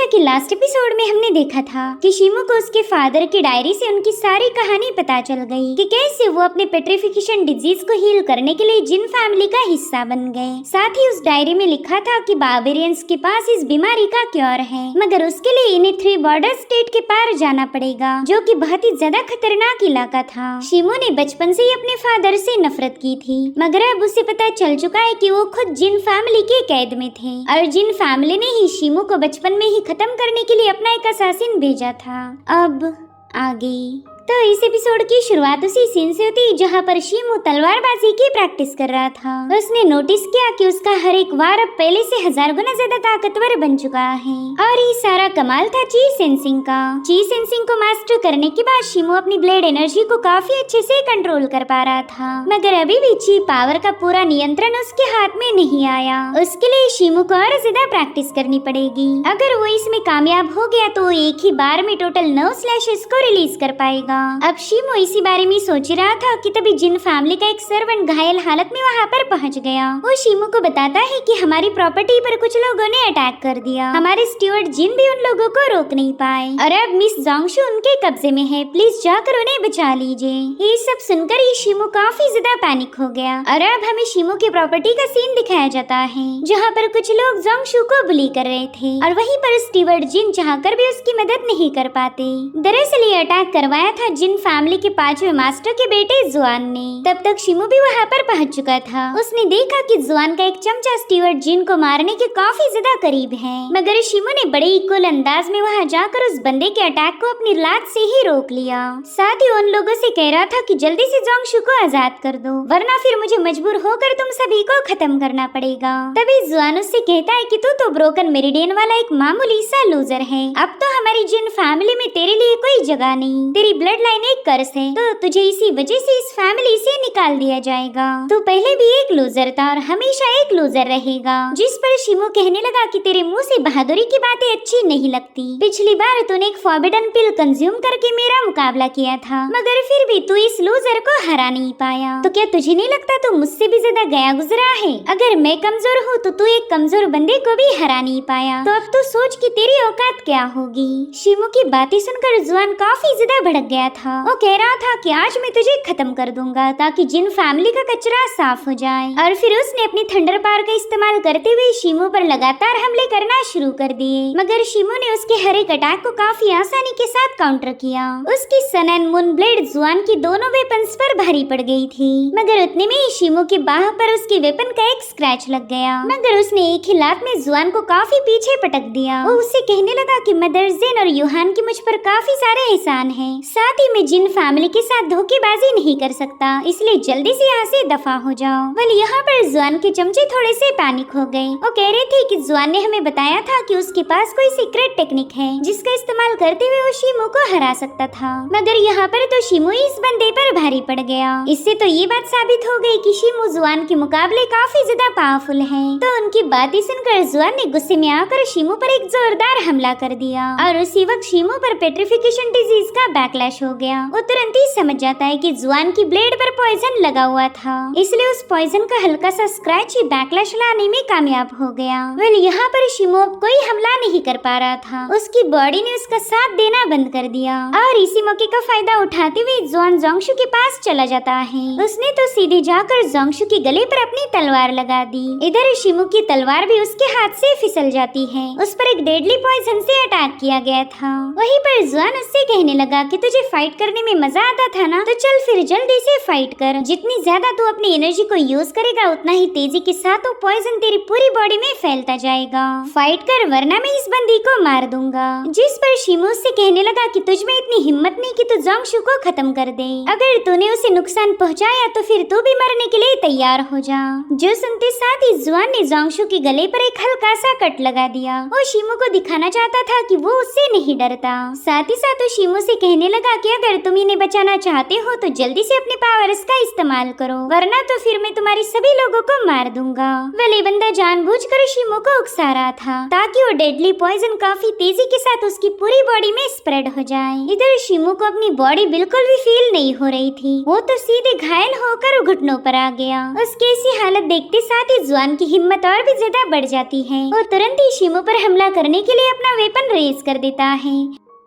कि last episode में हमने देखा था कि शिमू को उसके फादर की डायरी से उनकी सारी कहानी पता चल गई कि कैसे वो अपने पेट्रिफिकेशन डिजीज को हील करने के लिए जिन फैमिली का हिस्सा बन गए। साथ ही उस डायरी में लिखा था कि बार्बेरियंस के पास इस बीमारी का क्योर है, मगर उसके लिए इन्हें 3 बॉर्डर स्टेट के पार जाना पड़ेगा, जो कि बहुत ही ज्यादा खतरनाक इलाका था। शिमू ने बचपन से ही अपने फादर से नफरत की थी, मगर अब उसे पता चल चुका है कि वो खुद जिन फैमिली के कैद में थे और जिन फैमिली ने ही शिमू को बचपन में ही खत्म करने के लिए अपना एक असासिन भेजा था। अब आगे तो इस एपिसोड की शुरुआत उसी सीन से होती जहाँ पर शिमू तलवारबाजी की प्रैक्टिस कर रहा था। उसने नोटिस किया कि उसका हर एक वार अब पहले से 1000 गुना ज्यादा ताकतवर बन चुका है और ये सारा कमाल था ची सेंसिंग का। ची सेंसिंग को मास्टर करने के बाद शिमू अपनी ब्लेड एनर्जी को काफी अच्छे से कंट्रोल कर पा रहा था, मगर अभी भी ची पावर का पूरा नियंत्रण उसके हाथ में नहीं आया। उसके लिए शिमू को और ज्यादा प्रैक्टिस करनी पड़ेगी। अगर वो इसमें कामयाब हो गया तो एक ही बार में टोटल 9 स्लैशेस को रिलीज कर पाएगा। अब शिमू इसी बारे में सोच रहा था कि तभी जिन फैमिली का एक सर्वेंट घायल हालत में वहाँ पर पहुँच गया। वो शिमू को बताता है कि हमारी प्रॉपर्टी पर कुछ लोगों ने अटैक कर दिया, हमारे स्टीवर्ड जिन भी उन लोगों को रोक नहीं पाए और अब मिस जोंगशू उनके कब्जे में है, प्लीज जाकर उन्हें बचा लीजिए। ये सब सुनकर ये शिमू काफी ज्यादा पैनिक हो गया और अब हमें शिमू की प्रॉपर्टी का सीन दिखाया जाता है जहाँ पर कुछ लोग जोंगशू को बुली कर रहे थे और वहीं पर स्टीवर्ड जिन चाहकर भी उसकी मदद नहीं कर पाते। दरअसल ये अटैक करवाया था जिन फैमिली के 5वें मास्टर के बेटे जुआन ने। तब तक शिमू भी वहाँ पर पहुँच चुका था। उसने देखा कि जुआन का एक चमचा स्टीवर्ड जिन को मारने के काफी ज्यादा करीब है, मगर शिमू ने बड़े ही कूल अंदाज में वहाँ जाकर उस बंदे के अटैक को अपनी लात से ही रोक लिया। साथ ही उन लोगों से कह रहा था कि जल्दी से जोंगशू को आजाद कर दो, वरना फिर मुझे मजबूर होकर तुम सभी को खत्म करना पड़ेगा। तभी जुआन उससे कहता है कि तू तो ब्रोकन मेरिडियन वाला एक मामूली सा लूजर है, अब तो हमारी जिन फैमिली में तेरे लिए कोई जगह नहीं, तेरी ब्लड लाइन एक कर्स है, तो तुझे इसी वजह से इस फैमिली से निकाल दिया जाएगा। तू पहले भी एक लूजर था और हमेशा एक लूजर रहेगा। जिस पर शिमू कहने लगा कि तेरे मुंह से बहादुरी की बातें अच्छी नहीं लगती, पिछली बार तूने एक फॉरबिडन पिल कंज्यूम करके मेरा मुकाबला किया था, मगर फिर भी तू इस लूजर को हरा नहीं पाया। तो क्या तुझे नहीं लगता तू मुझसे भी ज्यादा गया गुजरा है? अगर मैं कमजोर हूँ तो तू एक कमजोर बंदे को भी हरा नहीं पाया, तो अब तू सोच कि तेरी औकात क्या होगी। शिमू की बातें सुनकर जुआन काफी ज्यादा भड़क गया था। वो कह रहा था कि आज मैं तुझे खत्म कर दूंगा ताकि जिन फैमिली का कचरा साफ हो जाए, और फिर उसने अपनी थंडर पावर का इस्तेमाल करते हुए शिमू पर लगातार हमले करना शुरू कर दिए, मगर शिमू ने उसके हर एक अटैक को काफी आसानी के साथ काउंटर किया। उसकी सन एंड मून ब्लेड जुआन की दोनों वेपन्स पर भारी पड़ गई थी, मगर उतने में ही शिमू की बाह पर उसके वेपन का एक स्क्रैच लग गया, मगर उसने एक ही लात में जुआन को काफी पीछे पटक दिया। वो उससे कहने लगा कि मदर जेन और यूहान की मुझ पर काफी सारे एहसान है, साथ ही मैं जिन फैमिली के साथ धोखेबाजी नहीं कर सकता, इसलिए जल्दी से यहाँ से दफा हो जाओ। वल यहाँ पर जुआन के चमचे थोड़े से पैनिक हो गए। वो कह रहे थे कि जुआन ने हमें बताया था कि उसके पास कोई सीक्रेट टेक्निक है जिसका इस्तेमाल करते हुए वो शिमू को हरा सकता था, मगर यहाँ पर तो शिमू इस बंदे पर भारी पड़ गया। इससे तो ये बात साबित हो गई कि शिमू जुआन के मुकाबले काफी ज्यादा पावरफुल है। तो उनकी बातें सुनकर जुआन ने गुस्से में आकर शिमू पर एक जोरदार हमला कर दिया और उसी वक्त शिमू पर पेट्रिफिकेशन डिजीज का बैकलैश हो गया। वो तुरंत ही समझ जाता है कि जुआन की ब्लेड पर पॉइजन लगा हुआ था, इसलिए उस पॉइजन का हल्का सा स्क्रैच ही बैकलैश लाने में कामयाब हो गया। वेल यहाँ पर शिमू अब कोई हमला नहीं कर पा रहा था, उसकी बॉडी ने उसका साथ देना बंद कर दिया और इसी मौके का फायदा उठाते हुए जुआन जोंगशू के पास चला जाता है। उसने तो सीधे जाकर जोंगशू के गले पर अपनी तलवार लगा दी। इधर शिमू की तलवार भी उसके हाथ से फिसल जाती है। उस पर एक डेडली पॉइजन से अटैक किया गया था। वहीं पर जुआन उससे कहने लगा कि तुझे फाइट करने में मजा आता था ना, तो चल फिर जल्दी से फाइट कर। जितनी ज्यादा तू अपनी एनर्जी को यूज करेगा उतना ही तेजी के साथ वो पॉइजन तेरी पूरी बॉडी में फैलता जाएगा। फाइट कर वरना मैं इस बंदी को मार दूंगा। जिस पर शिमू से कहने लगा कि तुझ में इतनी हिम्मत नहीं कि तू जोंगशू को खत्म कर दे। अगर तूने उसे नुकसान पहुंचाया तो फिर तू भी मरने के लिए तैयार हो जा। जो सुनते साथ ही जुआन ने जोंगशू के गले पर एक हल्का सा कट लगा दिया। वो शिमू को दिखाना चाहता था कि वो उससे नहीं डरता। साथ ही साथ वो शिमू से कहने लगा कि अगर तुम इन्हें बचाना चाहते हो तो जल्दी से अपने पावर्स का इस्तेमाल करो, वरना तो फिर मैं तुम्हारे सभी लोगों को मार दूंगा। वाले बंदा जानबूझकर शिमो को उकसा रहा था ताकि वो डेडली पॉइजन काफी तेजी के साथ उसकी पूरी बॉडी में स्प्रेड हो जाए। इधर शिमो को अपनी बॉडी बिल्कुल भी फील नहीं हो रही थी, वो तो सीधे घायल होकर घुटनों पर आ गया। उसकी ऐसी हालत देखते साथ ही जुआन की हिम्मत और भी ज्यादा बढ़ जाती है और तुरंत ही शिमो पर हमला करने के लिए अपना वेपन रेज कर देता है,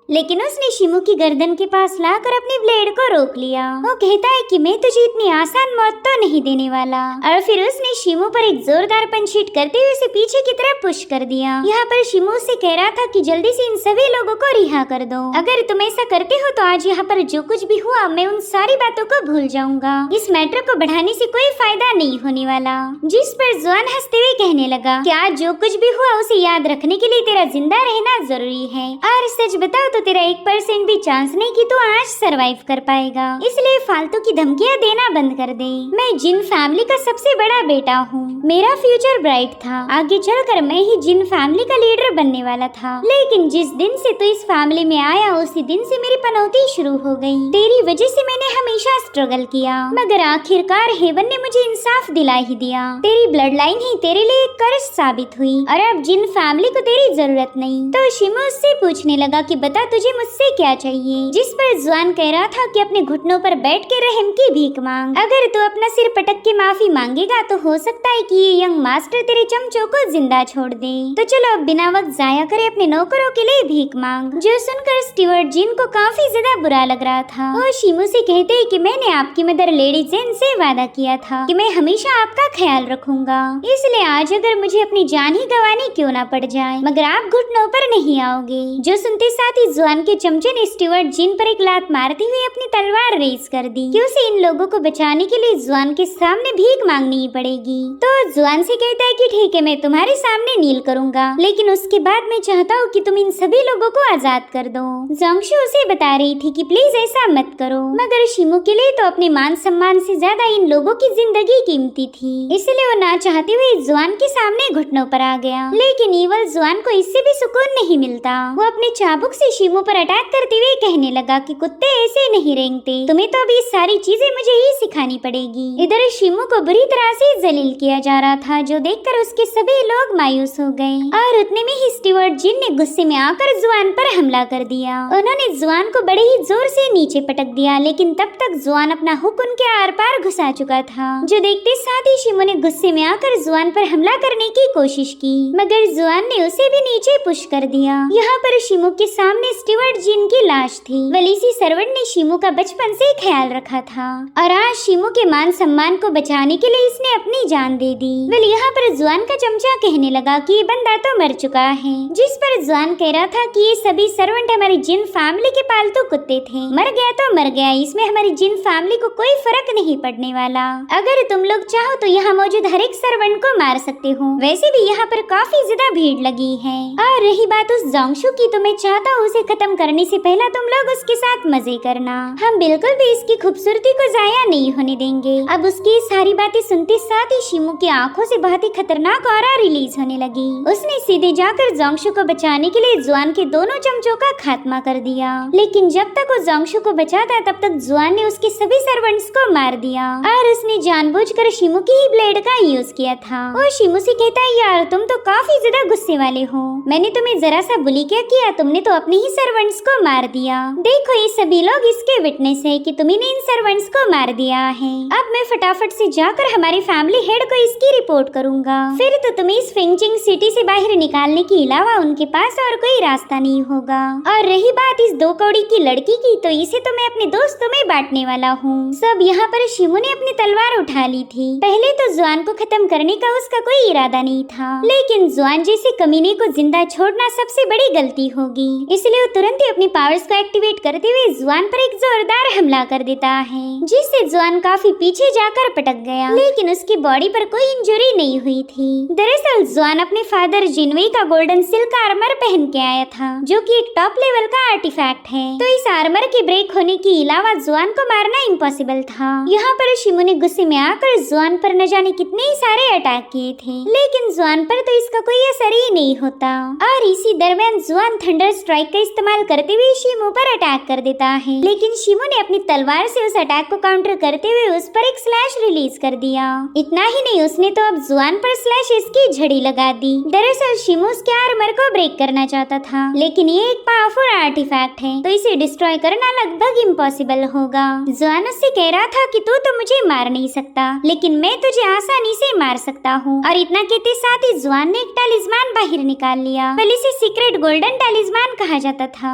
लेकिन उसने शिमो की गर्दन के पास लाकर अपने ब्लेड को रोक लिया। वो कहता है कि मैं तुझे इतनी आसान मौत तो नहीं देने वाला, और फिर उसने शिमो पर एक जोरदार पंच हिट करते हुए उसे पीछे की तरफ पुश कर दिया। यहाँ पर शिमो से कह रहा था कि जल्दी से इन सभी लोगों को रिहा कर दो, अगर तुम ऐसा करते हो तो आज यहाँ पर जो कुछ भी हुआ मैं उन सारी बातों को भूल जाऊंगा, इस मैटर को बढ़ाने से कोई फायदा नहीं होने वाला। जिस पर जुआन हंसते हुए कहने लगा कि आज जो कुछ भी हुआ उसे याद रखने के लिए तेरा जिंदा रहना जरूरी है, और सच बताओ तो तेरा 1% भी चांस नहीं कि तू आज सरवाइव कर पाएगा, इसलिए फालतू की धमकियां देना बंद कर दे। मैं जिन फैमिली का सबसे बड़ा बेटा हूँ, मेरा फ्यूचर ब्राइट था, आगे चलकर मैं ही जिन फैमिली का लीडर बनने वाला था, लेकिन जिस दिन से तू इस फैमिली में आया उसी दिन से मेरी पनौती शुरू हो गई। तेरी वजह से मैंने हमेशा स्ट्रगल किया, मगर आखिरकार हेवन ने मुझे इंसाफ दिला ही दिया। तेरी ब्लड लाइन ही तेरे लिए एक कर्ज साबित हुई, और अब जिन फैमिली को तेरी जरूरत नहीं। तो शिमो उससे पूछने लगा कि बता तुझे मुझसे क्या चाहिए, जिस पर जुआन कह रहा था कि अपने घुटनों पर बैठ के रहम की भीख मांग, अगर तू अपना सिर पटक के माफी मांगेगा तो हो सकता है कि ये यंग मास्टर तेरे चमचों को जिंदा छोड़ दे। तो चलो अब बिना वक्त जाया करे अपने नौकरों के लिए भीख मांग। जो सुनकर स्टीवर्ट जिन को काफी ज्यादा बुरा लग रहा था। वो शिमो से कहते हैं कि मैंने आपकी मदर लेडी जेन से वादा किया था कि मैं हमेशा आपका ख्याल रखूंगा, इसलिए आज अगर मुझे अपनी जान ही गंवानी क्यों ना पड़ जाए, मगर आप घुटनों पर नहीं आओगे। जो सुनते साथ ही जुआन के चमचे ने स्टीवर्ट जिन पर एक लात मारते हुए अपनी तलवार रेज कर दी कि उसे इन लोगों को बचाने के लिए जुआन के सामने भीख मांगनी पड़ेगी। तो जुआन से कहता है कि ठीक है मैं तुम्हारे सामने नील करूंगा, लेकिन उसके बाद मैं चाहता हूँ कि तुम इन सभी लोगों को आजाद कर दो। जोंगशु उसे बता रही थी कि प्लीज ऐसा मत करो, मगर शिमो के लिए तो अपने मान सम्मान से ज्यादा इन लोगों की जिंदगी कीमती थी, इसलिए वो ना चाहते हुए जुआन के सामने घुटनों पर आ गया। लेकिन ईवल जुआन को इससे भी सुकून नहीं मिलता। वो अपने चाबुक से शिमो पर अटैक करते हुए कहने लगा कि कुत्ते ऐसे नहीं रेंगते, तुम्हें तो अभी सारी चीजें मुझे ही सिखानी पड़ेगी। इधर शिमो को बुरी तरह से जलील किया जा रहा था, जो देखकर उसके सभी लोग मायूस हो गए, और उतने में ही स्टीवर्ट जिन ने गुस्से में आकर जुआन पर हमला कर दिया। उन्होंने जुआन को बड़े ही जोर से नीचे पटक दिया, लेकिन तब तक जुआन अपना हुक उनके आर पार घुसा चुका था, जो देखते साथ ही शिमो ने गुस्से में आकर जुआन पर हमला करने की कोशिश की, मगर जुआन ने उसे भी नीचे पुश कर दिया। यहाँ पर शिमो के सामने स्टीवर्ट जिन की लाश थी। वलीसी सर्वेंट ने शिमो का बचपन से ख्याल रखा था, और आज शिमो के मान सम्मान को बचाने के लिए इसने अपनी जान दे दी। वेल यहाँ पर जुआन का चमचा कहने लगा कि ये बंदा तो मर चुका है, जिस पर जुआन कह रहा था कि ये सभी सर्वेंट हमारी जिन फैमिली के पालतू कुत्ते थे, मर गया तो मर गया, इसमें हमारी जिन फैमिली को कोई फर्क नहीं पड़ने वाला। अगर तुम लोग चाहो तो यहाँ मौजूद हर एक सर्वेंट को मार सकते हो, वैसे भी यहाँ पर काफी ज्यादा भीड़ लगी है। और रही बात उस जोंगशु की, तो मैं चाहता हूँ उसे खत्म करने से पहले तुम लोग उसके साथ मजे करना, हम बिल्कुल भी इसकी खूबसूरती को जाया नहीं होने देंगे। अब उसकी सारी बातें सुनते साथ ही शिमो की आंखों से बहुत ही खतरनाक ऑरा रिलीज होने लगी। उसने सीधे जाकर जोंगशु को बचाने के लिए जुआन के दोनों चमचों का खात्मा कर दिया, लेकिन जब तक वो जोंगशु को बचाता तब तक जुआन ने उसके सभी सर्वेंट्स को मार दिया, और उसने जानबूझकर शिमो की ही ब्लेड का यूज किया था। वो शिमो से कहता है यार तुम तो काफी ज्यादा गुस्से वाले हो, मैंने तुम्हें जरा सा बुली क्या किया, तुमने तो अपने ही सर्वेंट्स को मार दिया। देखो ये सभी लोग इसके विटनेस है कि तुमने इन सर्वेंट्स को मार दिया है। अब मैं फटाफट से जाकर हमारी फैमिली हेड को इसकी रिपोर्ट करूंगा, फिर तो तुम्हें इस फिंचिंग सिटी से बाहर निकालने के अलावा उनके पास और कोई रास्ता नहीं होगा। और रही बात इस 2 कौड़ी की लड़की की, तो इसे तो मैं अपने दोस्तों में बांटने वाला हूँ। सब यहाँ पर शिमो ने अपनी तलवार उठा ली थी। पहले तो जुआन को खत्म करने का उसका कोई इरादा नहीं था, लेकिन जुआन जैसे कमीने को जिंदा छोड़ना सबसे बड़ी गलती होगी, इसलिए वो तुरंत ही अपनी पावर्स को एक्टिवेट करते हुए जुआन पर एक जोरदार हमला कर देता है, जिससे जुआन काफी पीछे जाकर पटक गया, लेकिन उसकी बॉडी पर कोई इंजरी नहीं हुई थी। दरअसल जुआन अपने फादर जिनवेई का गोल्डन सिल्क आर्मर पहन के आया था, जो कि एक टॉप लेवल का आर्टिफैक्ट है, तो इस आर्मर के ब्रेक होने के अलावा जुआन को मारना इम्पॉसिबल था। यहाँ पर शिमो ने गुस्से में आकर जुआन पर न जाने कितने ही सारे अटैक किए थे, लेकिन जुआन पर तो इसका कोई असर ही नहीं होता। और इसी दरमियान जुआन थंडर स्ट्राइक का इस्तेमाल करते हुए शिमू पर अटैक कर देता है, लेकिन शिमू ने अपनी तलवार से उस अटैक को काउंटर करते हुए उस पर एक स्लैश रिलीज कर दिया। इतना ही नहीं, उसने तो अब जुआन पर स्लैशेस की झड़ी लगा दी। दरअसल शिमू उसके आर्मर को ब्रेक करना चाहता था, लेकिन ये एक पावरफुल आर्टिफैक्ट है तो इसे डिस्ट्रॉय करना लगभग इम्पॉसिबल होगा। जुआन उससे कह रहा था कि तू तो मुझे मार नहीं सकता, लेकिन मैं तुझे आसानी से मार सकता हूँ। और इतना कहते साथ ही जुआन ने एक टैलिस्मान बाहर निकाल लिया। पहले इसे सीक्रेट गोल्डन टैलिस्मान कहा जाता था।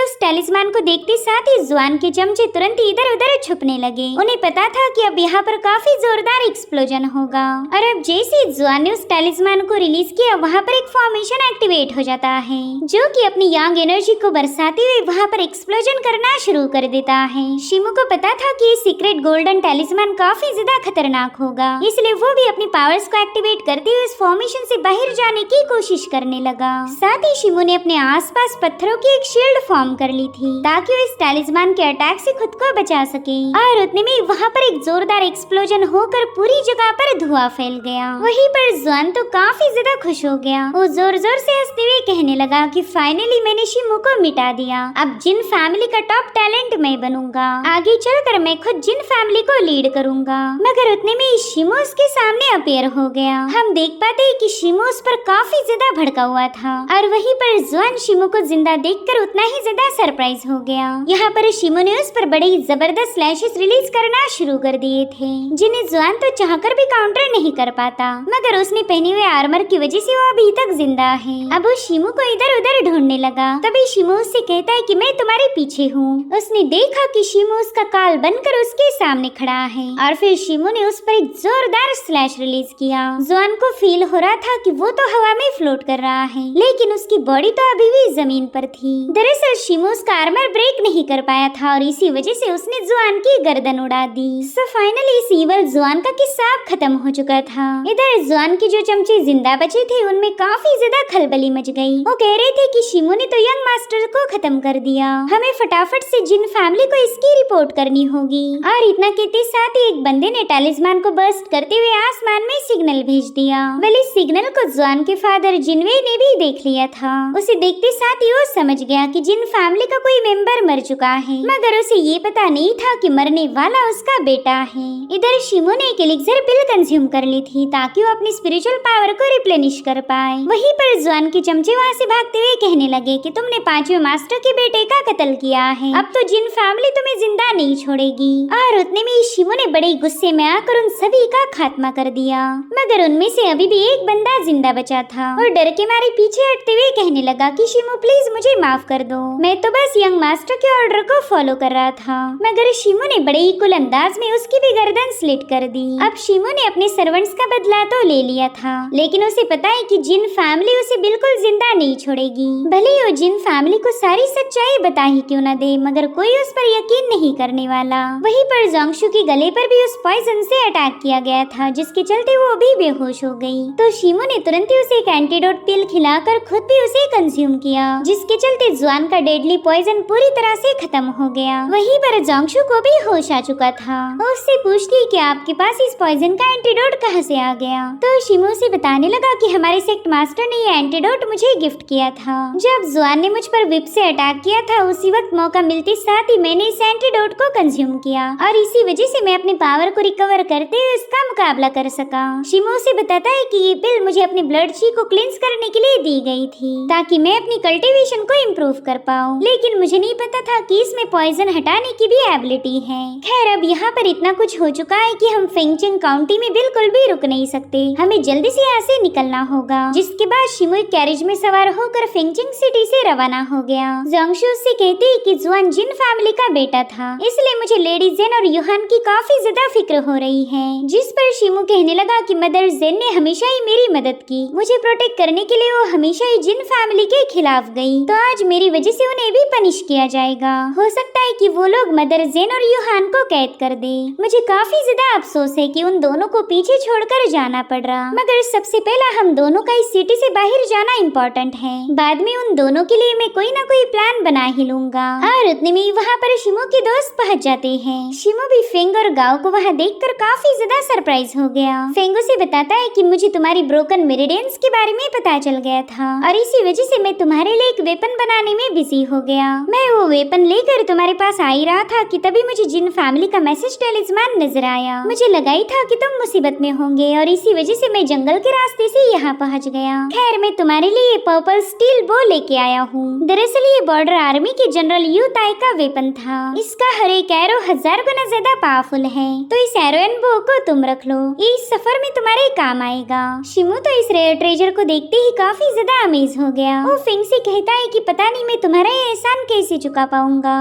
उस टैलिस्मान को देखते साथ ही जुआन के चमचे तुरंत इधर उधर छुपने लगे। उन्हें पता था कि अब यहाँ पर काफी जोरदार एक्सप्लोजन होगा। और अब जैसे जुआन ने उस टैलिस्मान को रिलीज किया, वहाँ पर एक फॉर्मेशन एक्टिवेट हो जाता है, जो कि अपनी यंग एनर्जी को बरसाते हुए वहाँ पर एक्सप्लोजन करना शुरू कर देता है। शिमू को पता था कि ये सीक्रेट गोल्डन टैलिस्मान काफी ज्यादा खतरनाक होगा, इसलिए वो भी अपनी पावर्स को एक्टिवेट करते हुए उस फॉर्मेशन से बाहर जाने की कोशिश करने लगा। साथ ही शिमू ने अपने आसपास पत्थरों की एक शील्ड फॉर्म कर ली थी ताकि वो इस टैलिस्मान के अटैक से खुद को बचा सके। और उतने में वहाँ पर एक जोरदार एक्सप्लोजन होकर पूरी जगह पर धुआं फैल गया। वहीं पर जुआन तो काफी ज्यादा खुश हो गया। वो जोर जोर से हंसते हुए कहने लगा कि फाइनली मैंने शिमू को मिटा दिया। अब जिन फैमिली का टॉप टैलेंट मैं बनूंगा। आगे चलकर मैं खुद जिन फैमिली को लीड करूंगा। मगर उतने में शिमू उसके सामने अपेयर हो गया। हम देख पाते हैं कि शिमू उस पर काफी ज्यादा भड़का हुआ था और वहीं पर जुआन शिमू को जिंदा देखकर उतना ही ज्यादा सरप्राइज हो गया। यहाँ पर शिमू ने उस पर बड़े ही जबरदस्त स्लैशेस रिलीज करना शुरू कर दिए थे, जिन्हें जुआन तो चाहकर भी काउंटर नहीं कर पाता। मगर उसने पहने हुए आर्मर की वजह से वो अभी तक जिंदा है। अब वो शिमू को इधर उधर ढूंढने लगा। तभी शिमू उससे कहता है कि मैं तुम्हारे पीछे हूँ। उसने देखा कि शिमू उसका काल बनकर उसके सामने खड़ा है और फिर शिमू ने उस पर एक जोरदार स्लैश रिलीज किया। जुआन को फील हो रहा था कि वो तो हवा में फ्लोट कर रहा है, लेकिन उसकी बॉडी तो अभी भी जमीन पर थी। दरअसल शिमू उसका आर्मर ब्रेक नहीं कर पाया था और इसी वजह से उसने जुआन की गर्दन उड़ा दी। सो फाइनली इस ईवल जुआन का किस्सा खत्म हो चुका था। इधर जुआन के जो चमचे जिंदा बचे थे उनमें काफी ज्यादा खलबली मच गई। वो कह रहे थे कि शिमू ने तो यंग मास्टर को खत्म कर दिया, हमें फटाफट से जिन फैमिली को इसकी रिपोर्ट करनी होगी। और इतना कहते साथ ही एक बंदे ने टैलिस्मान को बर्स्ट करते हुए आसमान में सिग्नल भेज दिया। वेल इस सिग्नल को जुआन के फादर जिनवे ने भी देख लिया था। उसे देखते साथ ही वो समझ गया कि जिन फैमिली का कोई मेंबर मर चुका है, मगर उसे ये पता नहीं था कि मरने वाला उसका बेटा है। इधर शिमू ने एक एलिक्सर पिल कंज्यूम कर ली थी ताकि वो अपनी स्पिरिचुअल पावर को रिप्लेनिश कर पाए। वहीं पर जुआन के चमचे वहाँ से भागते हुए कहने लगे कि तुमने 5वें मास्टर के बेटे का कत्ल किया है, अब तो जिन फैमिली तुम्हें जिंदा नहीं छोड़ेगी। और उतने में शिमू ने बड़े गुस्से में आकर उन सभी का खात्मा कर दिया। मगर उनमें से अभी भी एक बंदा जिंदा बचा था और डर के मारे पीछे हटते हुए कहने लगा कि शिमू प्लीज मुझे माफ कर दो, मैं तो बस यंग मास्टर के ऑर्डर को फॉलो कर रहा था। मगर शिमू ने बड़े ही कुल अंदाज में उसकी भी गर्दन स्लिट कर दी। अब शिमू ने अपने सर्वेंट्स का बदला तो ले लिया था, लेकिन उसे पता है कि जिन फैमिली उसे बिल्कुल जिंदा नहीं छोड़ेगी। भले ही वो जिन फैमिली को सारी सच्चाई बता ही क्यों न दे, मगर कोई उस पर यकीन नहीं करने वाला। वहीं पर जोंगशु के गले पर भी उस पॉइजन से अटैक किया गया था, जिसके चलते वो भी बेहोश हो गई। तो शिमू ने तुरंत ही उसे एक एंटीडोट पिल खिलाकर खुद भी उसे कंज्यूम किया, जिसके चलते जुआन का डेडली पॉइजन पूरी तरह से खत्म हो गया। वहीं पर जोंगशु को भी होश आ चुका था। वो उससे पूछती कि आपके पास इस पॉइजन का एंटीडोट कहाँ से आ गया। तो शिमू से बताने लगा कि हमारे सेक्ट मास्टर ने ये एंटीडोट मुझे गिफ्ट किया था। जब जुआन ने मुझ पर विप से अटैक किया था, उसी वक्त मौका मिलते साथ ही मैंने इस एंटीडोट को कंज्यूम किया और इसी वजह से मैं अपनी पावर को रिकवर करते हुए इसका मुकाबला कर सका। शिमू से बताता है कि ये पिल मुझे अपने ब्लड ची को क्लींस करने के लिए दी गई थी ताकि मैं अपनी कल्टीवेशन को इम्प्रूव कर पाऊँ, लेकिन मुझे नहीं पता था कि इसमें पॉइजन हटाने की भी एबिलिटी है। खैर अब यहाँ पर इतना कुछ हो चुका है कि हम फेंगचिंग काउंटी में बिल्कुल भी रुक नहीं सकते, हमें जल्दी से यहाँ से निकलना होगा। जिसके बाद शिमू एक कैरेज में सवार होकर फेंगचिंग सिटी से रवाना हो गया। जोंगशु से कहती है कि जुआन जिन फैमिली का बेटा था, इसलिए मुझे लेडी जेन और यूहान की काफी ज्यादा फिक्र हो रही है। जिस पर शिमू कहने लगा कि मदर जेन ने हमेशा ही मेरी मदद की, मुझे प्रोटेक्ट करने के लिए वो हमेशा ही जिन फैमिली के खिलाफ गई, तो आज मेरी वजह से उन्हें भी पनिश किया जाएगा। हो सकता है कि वो लोग मदर जेन और यूहान को कैद कर दे। मुझे काफी ज्यादा अफसोस है कि उन दोनों को पीछे छोड़कर जाना पड़ रहा, मगर सबसे पहला हम दोनों का इस सिटी से बाहर जाना इम्पोर्टेंट है। बाद में उन दोनों के लिए मैं कोई ना कोई प्लान बना ही लूंगा। और उतने में वहाँ पर शिमो के दोस्त पहुँच जाते हैं। शिमो भी फेंग और गाओ को वहाँ देखकर काफी ज्यादा सरप्राइज हो गया। फेंग उसे बताता है कि मुझे तुम्हारी ब्रोकन मेरिडियंस के बारे में पता चल गया था और इसी वजह से मैं तुम्हारे लिए एक वेपन बनाने में बिजी हो गया। मैं वो वेपन लेकर तुम्हारे पास आ ही रहा था कि तभी मुझे जिन फैमिली का मैसेज टेलिस्मान नजर आया। मुझे लगा ही था कि तुम मुसीबत में होंगे और इसी वजह से मैं जंगल के रास्ते से यहाँ पहुँच गया। खैर मैं तुम्हारे लिए ये पर्पल स्टील बो लेके आया हूँ। दरअसल ये बॉर्डर आर्मी के जनरल यू ताई का वेपन था। इसका हर एक एरो 1000 गुना ज्यादा पावरफुल है, तो इस एरो एंड बो को तुम रख लो, ये इस सफर में तुम्हारे काम आएगा। शिमो तो इस रेयर ट्रेजर को देखते ही काफी ज्यादा अमेज हो गया। वो फिंग से कहता है कि पता नहीं मैं तुम्हारा ये एहसान कैसे चुका पाऊंगा।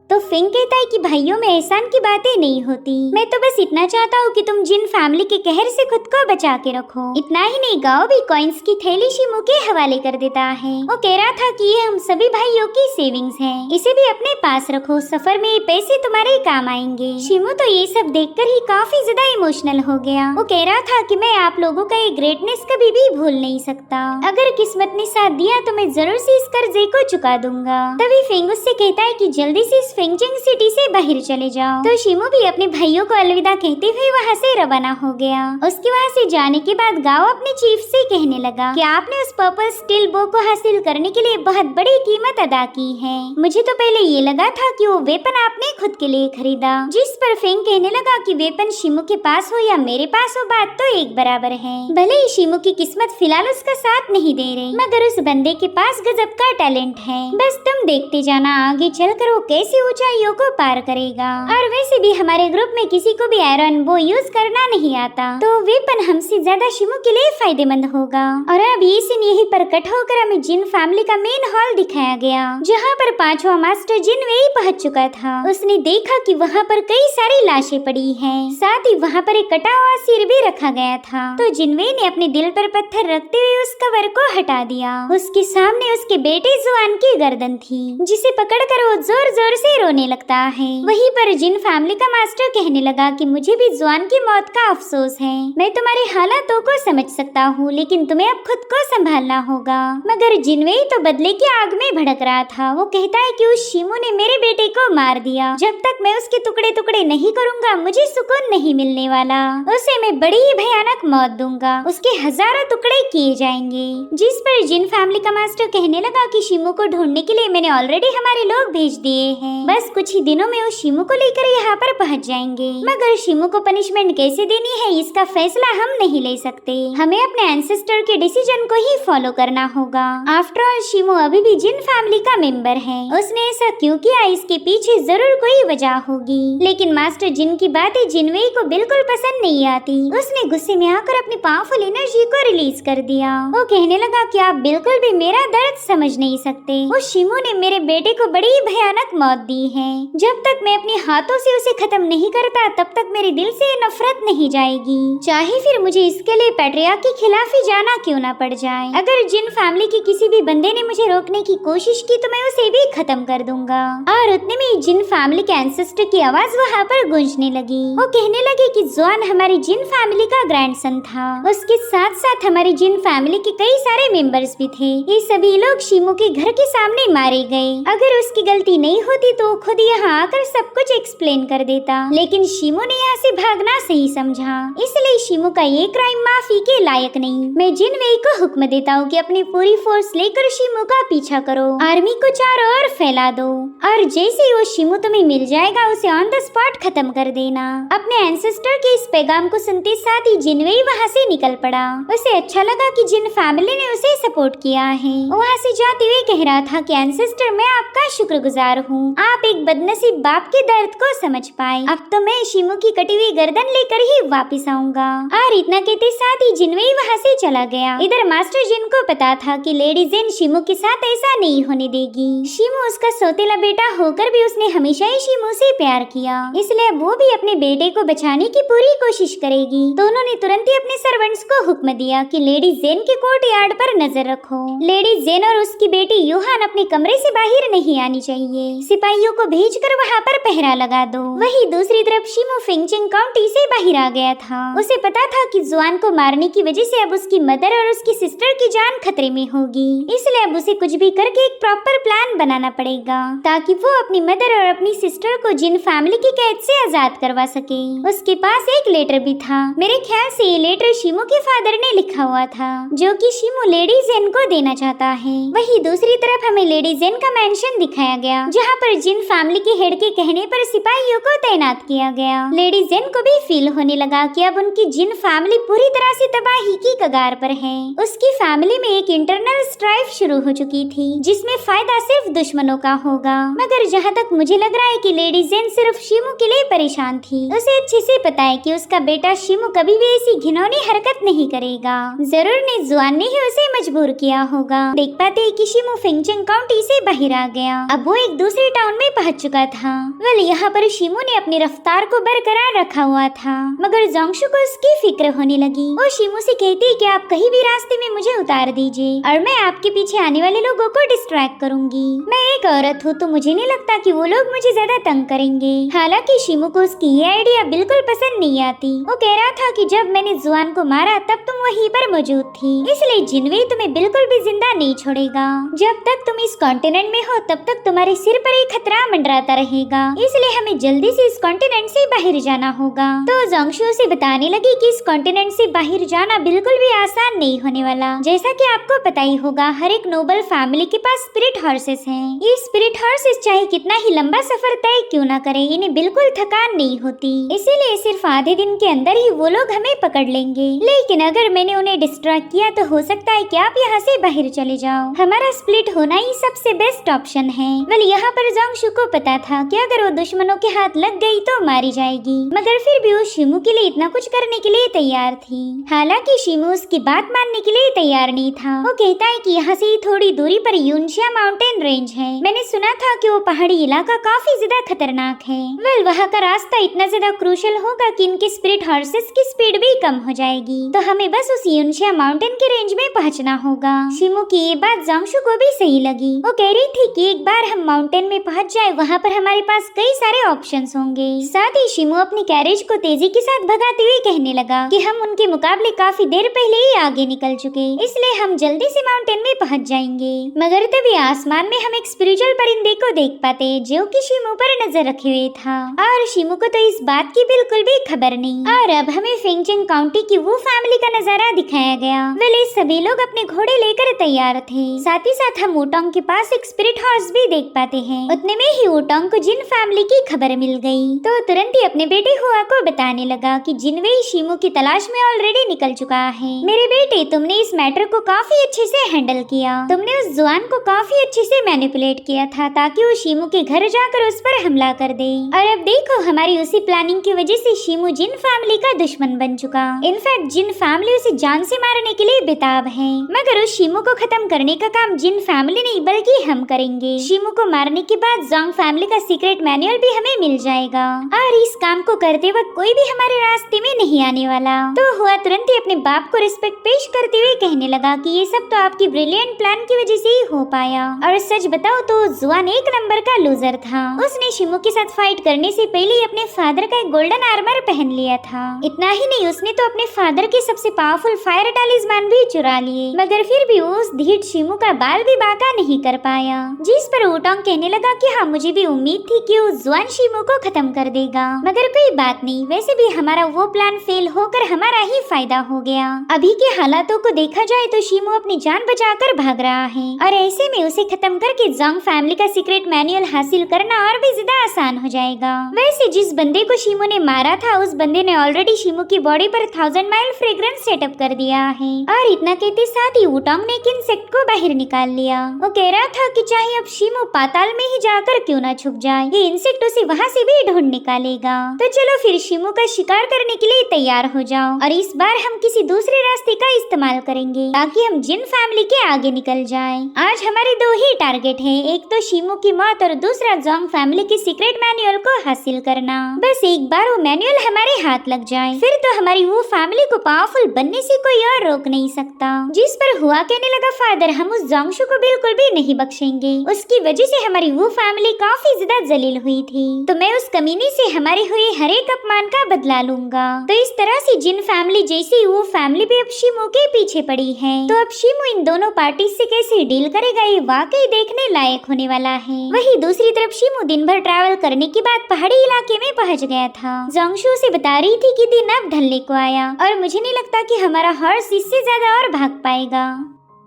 तो फिंग कहता है कि भाइयों में एहसान की बातें नहीं होती, मैं तो बस इतना चाहता हूँ कि तुम जिन फैमिली के कहर से खुद को बचा के रखो। इतना ही नहीं, गाओ भी कॉइन्स की थैली शिमो के हवाले कर देता है। वो कह रहा था कि ये हम सभी भाइयों की सेविंग्स है, इसे भी अपने पास रखो, सफर में ये पैसे तुम्हारे काम आएंगे। शिमो तो ये सब देखकर ही काफी ज्यादा इमोशनल हो गया। वो कह रहा था कि मैं आप लोगों का ये ग्रेटनेस कभी भी भूल नहीं सकता। अगर किस्मत ने साथ दिया तो मैं जरूर से इस कर्जे को चुका दूंगा। तभी फिंग उससे कहता है कि जल्दी से इस फेंगचिंग सिटी से बाहर चले जाओ। तो शिमो भी अपने भाइयों को अलविदा कहते हुए वहाँ से रवाना हो गया। उसके वहाँ से जाने के बाद गाओ अपने चीफ से कहने लगा कि आपने उस पर्पल स्टील बो को हासिल करने के लिए बहुत बड़ी कीमत अदा की है। मुझे तो पहले ये लगा था कि वो वेपन आपने खुद के लिए खरीदा। जिस पर फेंग कहने लगा कि वेपन शिमो के पास हो या मेरे पास हो, बात तो एक बराबर है। भले ही शिमो की किस्मत फिलहाल उसका साथ नहीं दे रही, मगर उस बंदे के पास गजब का टैलेंट है। बस तुम देखते जाना आगे चलकर वो कैसी ऊंचाइयों को पार करेगा। और वैसे भी हमारे ग्रुप में किसी को भी आयरन बो यूज करना नहीं आता, तो वेपन हमसे ज्यादा शिमो के लिए फायदेमंद होगा। और अब ये सीन यहीं पर कट होकर हमें जिन फैमिली का मेन हॉल दिखाया गया, जहाँ पर पांचवा मास्टर जिनवेई पहुंच चुका था। उसने देखा कि वहाँ पर कई सारी लाशें पड़ी हैं, साथ ही वहाँ पर एक कटा हुआ सिर भी रखा गया था। तो जिनवेई ने अपने दिल पर पत्थर रखते हुए उस कवर को हटा दिया। उसके सामने उसके बेटे जुआन की गर्दन थी, जिसे पकड़कर वो जोर जोर से रोने लगता है। वहीं पर जिन फैमिली का मास्टर कहने लगा कि मुझे भी जुआन की मौत का अफसोस है। मैं तुम्हारे हालातों को समझ सकता हूँ, लेकिन तुम्हें अब खुद को संभालना होगा। मगर जिनवेई तो बदले की आग में भड़क रहा था। वो कहता है कि उस शिमो ने मेरे बेटे को मार दिया। जब तक मैं उसके टुकड़े टुकड़े नहीं करूँगा मुझे सुकून नहीं मिलने वाला। उसे मैं बड़ी ही भयानक मौत दूंगा, उसके हजारों टुकड़े किए जाएंगे। जिस पर जिन फैमिली का मास्टर कहने लगा कि शिमो को ढूंढने के लिए मैंने ऑलरेडी हमारे लोग भेज दिए हैं, बस कुछ ही दिनों में उस शिमो को लेकर यहाँ पर पहुँच जाएंगे। मगर शिमो को पनिशमेंट कैसे देनी है इसका फैसला हम नहीं ले सकते, हमें अपने एंसेस्टर के डिसीजन को ही फॉलो करना होगा। आफ्टर ऑल शिमो अभी भी जिन फैमिली का मेंबर है। उसने ऐसा क्यों किया इसके पीछे जरूर कोई वजह होगी। लेकिन मास्टर जिन की बातें जिनवेई को बिल्कुल पसंद नहीं आती। उसने गुस्से में आकर अपनी पावरफुल एनर्जी को रिलीज कर दिया। वो कहने लगा कि आप बिल्कुल भी मेरा दर्द समझ नहीं सकते। उस शिमो ने मेरे बेटे को बड़ी भयानक मौत दी है। जब तक मैं अपने हाथों से उसे खत्म नहीं करता तब तक मेरे दिल से नफरत नहीं जाएगी, चाहे फिर मुझे इसके लिए पैट्रिया के खिलाफ ही जाना क्यों ना पड़ जाए। अगर जिन फैमिली के किसी भी बंदे ने मुझे रोकने की कोशिश की तो मैं उसे भी खत्म कर दूंगा। और उतने में जिन फैमिली के एंसेस्टर की आवाज वहाँ पर गूंजने लगी। वो कहने लगे कि जुआन हमारी जिन फैमिली का ग्रैंडसन था। उसके साथ साथ हमारी जिन फैमिली के कई सारे मेंबर्स भी थे। ये सभी लोग शिमो के घर के सामने मारे गए। अगर उसकी गलती नहीं होती तो खुद यहाँ आकर सब कुछ एक्सप्लेन कर देता, लेकिन शिमो ने यहाँ से भागना सही समझा, इसलिए शिमो का ये क्राइम माफी के लायक नहीं। मैं जिनवेई को हुक्म देता हूँ कि अपनी पूरी फोर्स लेकर शिमो का पीछा करो, आर्मी को चारों ओर फैला दो, और जैसे ही वो शिमो तुम्हें मिल जाएगा उसे ऑन द स्पॉट खत्म कर देना। अपने एंसेस्टर के इस पैगाम को सुनते साथ ही जिनवेई वहाँ से निकल पड़ा। उसे अच्छा लगा कि जिन फैमिली ने उसे सपोर्ट किया है। वहाँ से जाते हुए कह रहा था कि एंसेस्टर मैं आपका शुक्रगुजार हूँ, आप एक बदनसीब बाप के दर्द को समझ पाए। अब तो मैं शिमू की कटी हुई गर्दन लेकर ही वापस आऊंगा। और इतना कहते साथ ही जिनवेई वहाँ से चला गया। इधर मास्टर जिन को पता था कि लेडी जेन शिमू के साथ ऐसा नहीं होने देगी। शिमू उसका सौतेला बेटा होकर भी उसने हमेशा ही शिमू से प्यार किया, इसलिए वो भी अपने बेटे को बचाने की पूरी कोशिश करेगी। तो उन्होंने तुरंत ही अपने सर्वेंट्स को हुक्म दिया कि लेडी जेन के कोर्ट यार्ड पर नजर रखो। लेडी जेन और उसकी बेटी यूहान अपने कमरे से बाहर नहीं आनी चाहिए। सिपाहियों को भेजकर वहाँ पर पहरा लगा दो। वहीं दूसरी तरफ शिमू फिंगचिंग काउंटी से बाहर आ गया था। उसे पता था कि जुआन को मारने की वजह से अब उसकी मदर और उसकी सिस्टर की जान खतरे में होगी, इसलिए अब उसे कुछ भी करके एक प्रॉपर प्लान बनाना पड़ेगा ताकि वो अपनी मदर और अपनी सिस्टर को जिन फैमिली की कैद से आजाद करवा सके। उसके पास एक लेटर भी था। मेरे ख्याल से ये लेटर शिमू के फादर ने लिखा हुआ था, जो कि शिमू लेडी जेन को देना चाहता है। वहीं दूसरी तरफ हमें लेडी जेन का मैंशन दिखाया गया, जहाँ पर जिन फैमिली के हेड के कहने पर सिपाहियों को तैनात किया गया। लेडी जेन को भी फील होने लगा कि अब उनकी जिन फैमिली पूरी तरह से तबाही की कगार पर है। उसकी फैमिली में एक इंटरनल स्ट्राइफ शुरू हो चुकी थी, जिसमें फायदा सिर्फ दुश्मनों का होगा। मगर जहाँ तक मुझे लग रहा है कि लेडी जेन सिर्फ शिमू के लिए परेशान थी। उसे अच्छे से पता है कि उसका बेटा शिमू कभी भी ऐसी घिनौनी हरकत नहीं करेगा। जरूर ने जुआन ने ही उसे मजबूर किया होगा। देख पाते कि शिमू फिंगचिंग काउंटी से बाहर आ गया। अब वो एक दूसरे टाउन में पहुंच चुका था। वेल, यहाँ पर शिमू ने अपनी रफ्तार को बरकरार रखा हुआ था, मगर जोंगशु को उसकी फिक्र होने लगी। वो शिमू से कहती कि आप कहीं भी रास्ते में मुझे उतार दीजिए और मैं आपके पीछे आने वाले लोगों को डिस्ट्रैक्ट करूंगी। मैं एक औरत हूँ तो मुझे नहीं लगता कि वो लोग मुझे ज्यादा तंग करेंगे। हालांकि शिमू को उसकी ये आइडिया बिल्कुल पसंद नहीं आती। वो कह रहा था कि जब मैंने जुआन को मारा तब तुम वहीं पर मौजूद थी, इसलिए जिनवेई तुम्हें बिल्कुल भी जिंदा नहीं छोड़ेगा। जब तक तुम इस कॉन्टिनेंट में हो तब तक तुम्हारे सिर पर एक खतरा मंडराता रहेगा, इसलिए हमें जल्दी से इस कॉन्टिनेंट से बाहर जाना होगा। तो जोंगशु से बताने लगी कि इस कॉन्टिनेंट से बाहर जाना बिल्कुल भी आसान नहीं होने वाला। जैसा कि आपको पता ही होगा, हर एक नोबल फैमिली के पास स्पिरिट हॉर्सेस हैं। ये स्पिरिट हॉर्सेस चाहे कितना ही लंबा सफर तय क्यों ना करें, इन्हें बिल्कुल थकान नहीं होती, इसीलिए सिर्फ आधे दिन के अंदर ही वो लोग हमें पकड़ लेंगे। लेकिन अगर मैंने उन्हें डिस्ट्रैक्ट किया तो हो सकता है कि आप यहाँ से बाहर चले जाओ। हमारा स्प्लिट होना ही सबसे बेस्ट ऑप्शन है। वेल, यहाँ पर जोंगशु को पता था कि अगर वो दुश्मनों के हाथ लग गई तो मारी जाएगी, मगर फिर भी वो शिमू के लिए इतना कुछ करने के लिए तैयार थी। हालांकि शिमू उसकी बात मानने के लिए तैयार नहीं था। वो कहता है कि यहाँ से थोड़ी दूरी पर यूनशिया माउंटेन रेंज है। मैंने सुना था कि वो पहाड़ी इलाका काफी ज्यादा खतरनाक है। वेल, वहाँ का रास्ता इतना ज्यादा क्रूशल होगा कि इनके स्पिरिट हॉर्सेस की स्पीड भी कम हो जाएगी, तो हमें बस उस यूनशिया माउंटेन के रेंज में पहुँचना होगा। शिमू की ये बात जोंगशु को भी सही लगी। वो कह रही थी कि एक बार हम माउंटेन में पहुँच जाए, वहाँ पर हमारे पास कई सारे ऑप्शंस होंगे। साथ ही शिमू अपनी कैरेज को तेजी के साथ भगाते हुए कहने लगा कि हम उनके मुकाबले काफी देर पहले ही आगे निकल चुके, इसलिए हम जल्दी से माउंटेन में पहुंच जाएंगे। मगर तभी आसमान में हम एक स्पिरिचुअल परिंदे को देख पाते जो कि शिमू पर नजर रखे हुए था, और शिमू को तो इस बात की बिल्कुल भी खबर नहीं। और अब हमें फिंगचिंग काउंटी की वो फैमिली का नजारा दिखाया गया। वेल, सभी लोग अपने घोड़े लेकर तैयार थे। साथ ही साथ हम वुटांग के पास एक स्पिरिट हॉर्स भी देख पाते हैं। उतने में ही वुटांग को जिन फैमिली की खबर मिल गई, तो तुरंत ही अपने बेटे हुआ को बताने लगा कि जिनवेई शिमू की तलाश में ऑलरेडी निकल चुका है। मेरे बेटे, तुमने इस मैटर को काफी अच्छे से हैंडल किया। तुमने उस जुआन को काफी अच्छे से मैनिपुलेट किया था ताकि वो शिमू के घर जाकर उस पर हमला कर दे। और अब देखो, हमारी उसी प्लानिंग की वजह से शिमू जिन फैमिली का दुश्मन बन चुका। इनफैक्ट जिन फैमिली उसे जान से मारने के लिए बेताब है, मगर उस शिमू को खत्म करने का काम जिन फैमिली नहीं बल्कि हम करेंगे। शिमू को मारने के बाद जोंग फैमिली का सीक्रेट मैनुअल भी हमें मिल जाएगा, और इस काम को करते वक्त कोई भी हमारे रास्ते में नहीं आने वाला। तो हुआ तुरंत ही अपने बाप को रिस्पेक्ट पेश करते हुए कहने लगा कि ये सब तो आपकी ब्रिलियंट प्लान की वजह से ही हो पाया। और सच बताओ तो जुआन एक नंबर का लूजर था। उसने शिमू के साथ फाइट करने से पहले ही अपने फादर का एक गोल्डन आर्मर पहन लिया था। इतना ही नहीं, उसने तो अपने फादर के सबसे पावरफुल फायर टैलिस्मान भी चुरा लिए, मगर फिर भी वो उस ढीठ शिमू का बाल भी बांका नहीं कर पाया। जिस पर वुटांग कहने लगा कि हाँ, मुझे भी उम्मीद थी कि वो जुआन शिमू को खत्म कर देगा, मगर कोई बात नहीं, वैसे भी हमारा वो प्लान फेल होकर हमारा ही फायदा हो गया। अभी के हालातों को देखा जाए तो शिमू अपनी जान बचाकर भाग रहा है, और ऐसे में उसे खत्म करके जोंग फैमिली का सीक्रेट मैनुअल हासिल करना और भी ज्यादा आसान हो जाएगा। वैसे जिस बंदे को शिमू ने मारा था, उस बंदे ने ऑलरेडी शिमू की बॉडी पर 1000 माइल फ्रेग्रेंस सेटअप कर दिया है। और इतना कहते साथ ही वुटांग ने एक इंसेक्ट को बाहर निकाल लिया। वो कह रहा था कि चाहे अब शिमू पाताल में ही जा आकर क्यों ना छुप जाए, ये इंसेक्ट उसे वहाँ से भी ढूंढ निकालेगा। तो चलो फिर शिमू का शिकार करने के लिए तैयार हो जाओ, और इस बार हम किसी दूसरे रास्ते का इस्तेमाल करेंगे ताकि हम जिन फैमिली के आगे निकल जाए। आज हमारे दो ही टारगेट है, एक तो शिमू की मौत और दूसरा जोंग फैमिली के सीक्रेट मैनुअल को हासिल करना। बस एक बार वो मैनुअल हमारे हाथ लग जाए, फिर तो हमारी वो फैमिली को पावरफुल बनने से कोई और रोक नहीं सकता। जिस पर हुआ कहने लगा फादर, हम उस जोंगशु को बिल्कुल भी नहीं बख्शेंगे, उसकी वजह से हमारी वो फैमिली काफी ज्यादा जलील हुई थी, तो मैं उस कमीने से हमारे हुए हर एक अपमान का बदला लूंगा। तो इस तरह से जिन फैमिली जैसी वो फैमिली भी अब शिमू के पीछे पड़ी है, तो अब शिमू इन दोनों पार्टी से कैसे डील करेगा ये वाकई देखने लायक होने वाला है। वही दूसरी तरफ शिमू दिन भर ट्रैवल करने के बाद पहाड़ी इलाके में पहुंच गया था। जोंगशु से बता रही थी कि दिन अब ढलने को आया और मुझे नहीं लगता कि हमारा हॉर्स इससे ज्यादा और भाग पाएगा।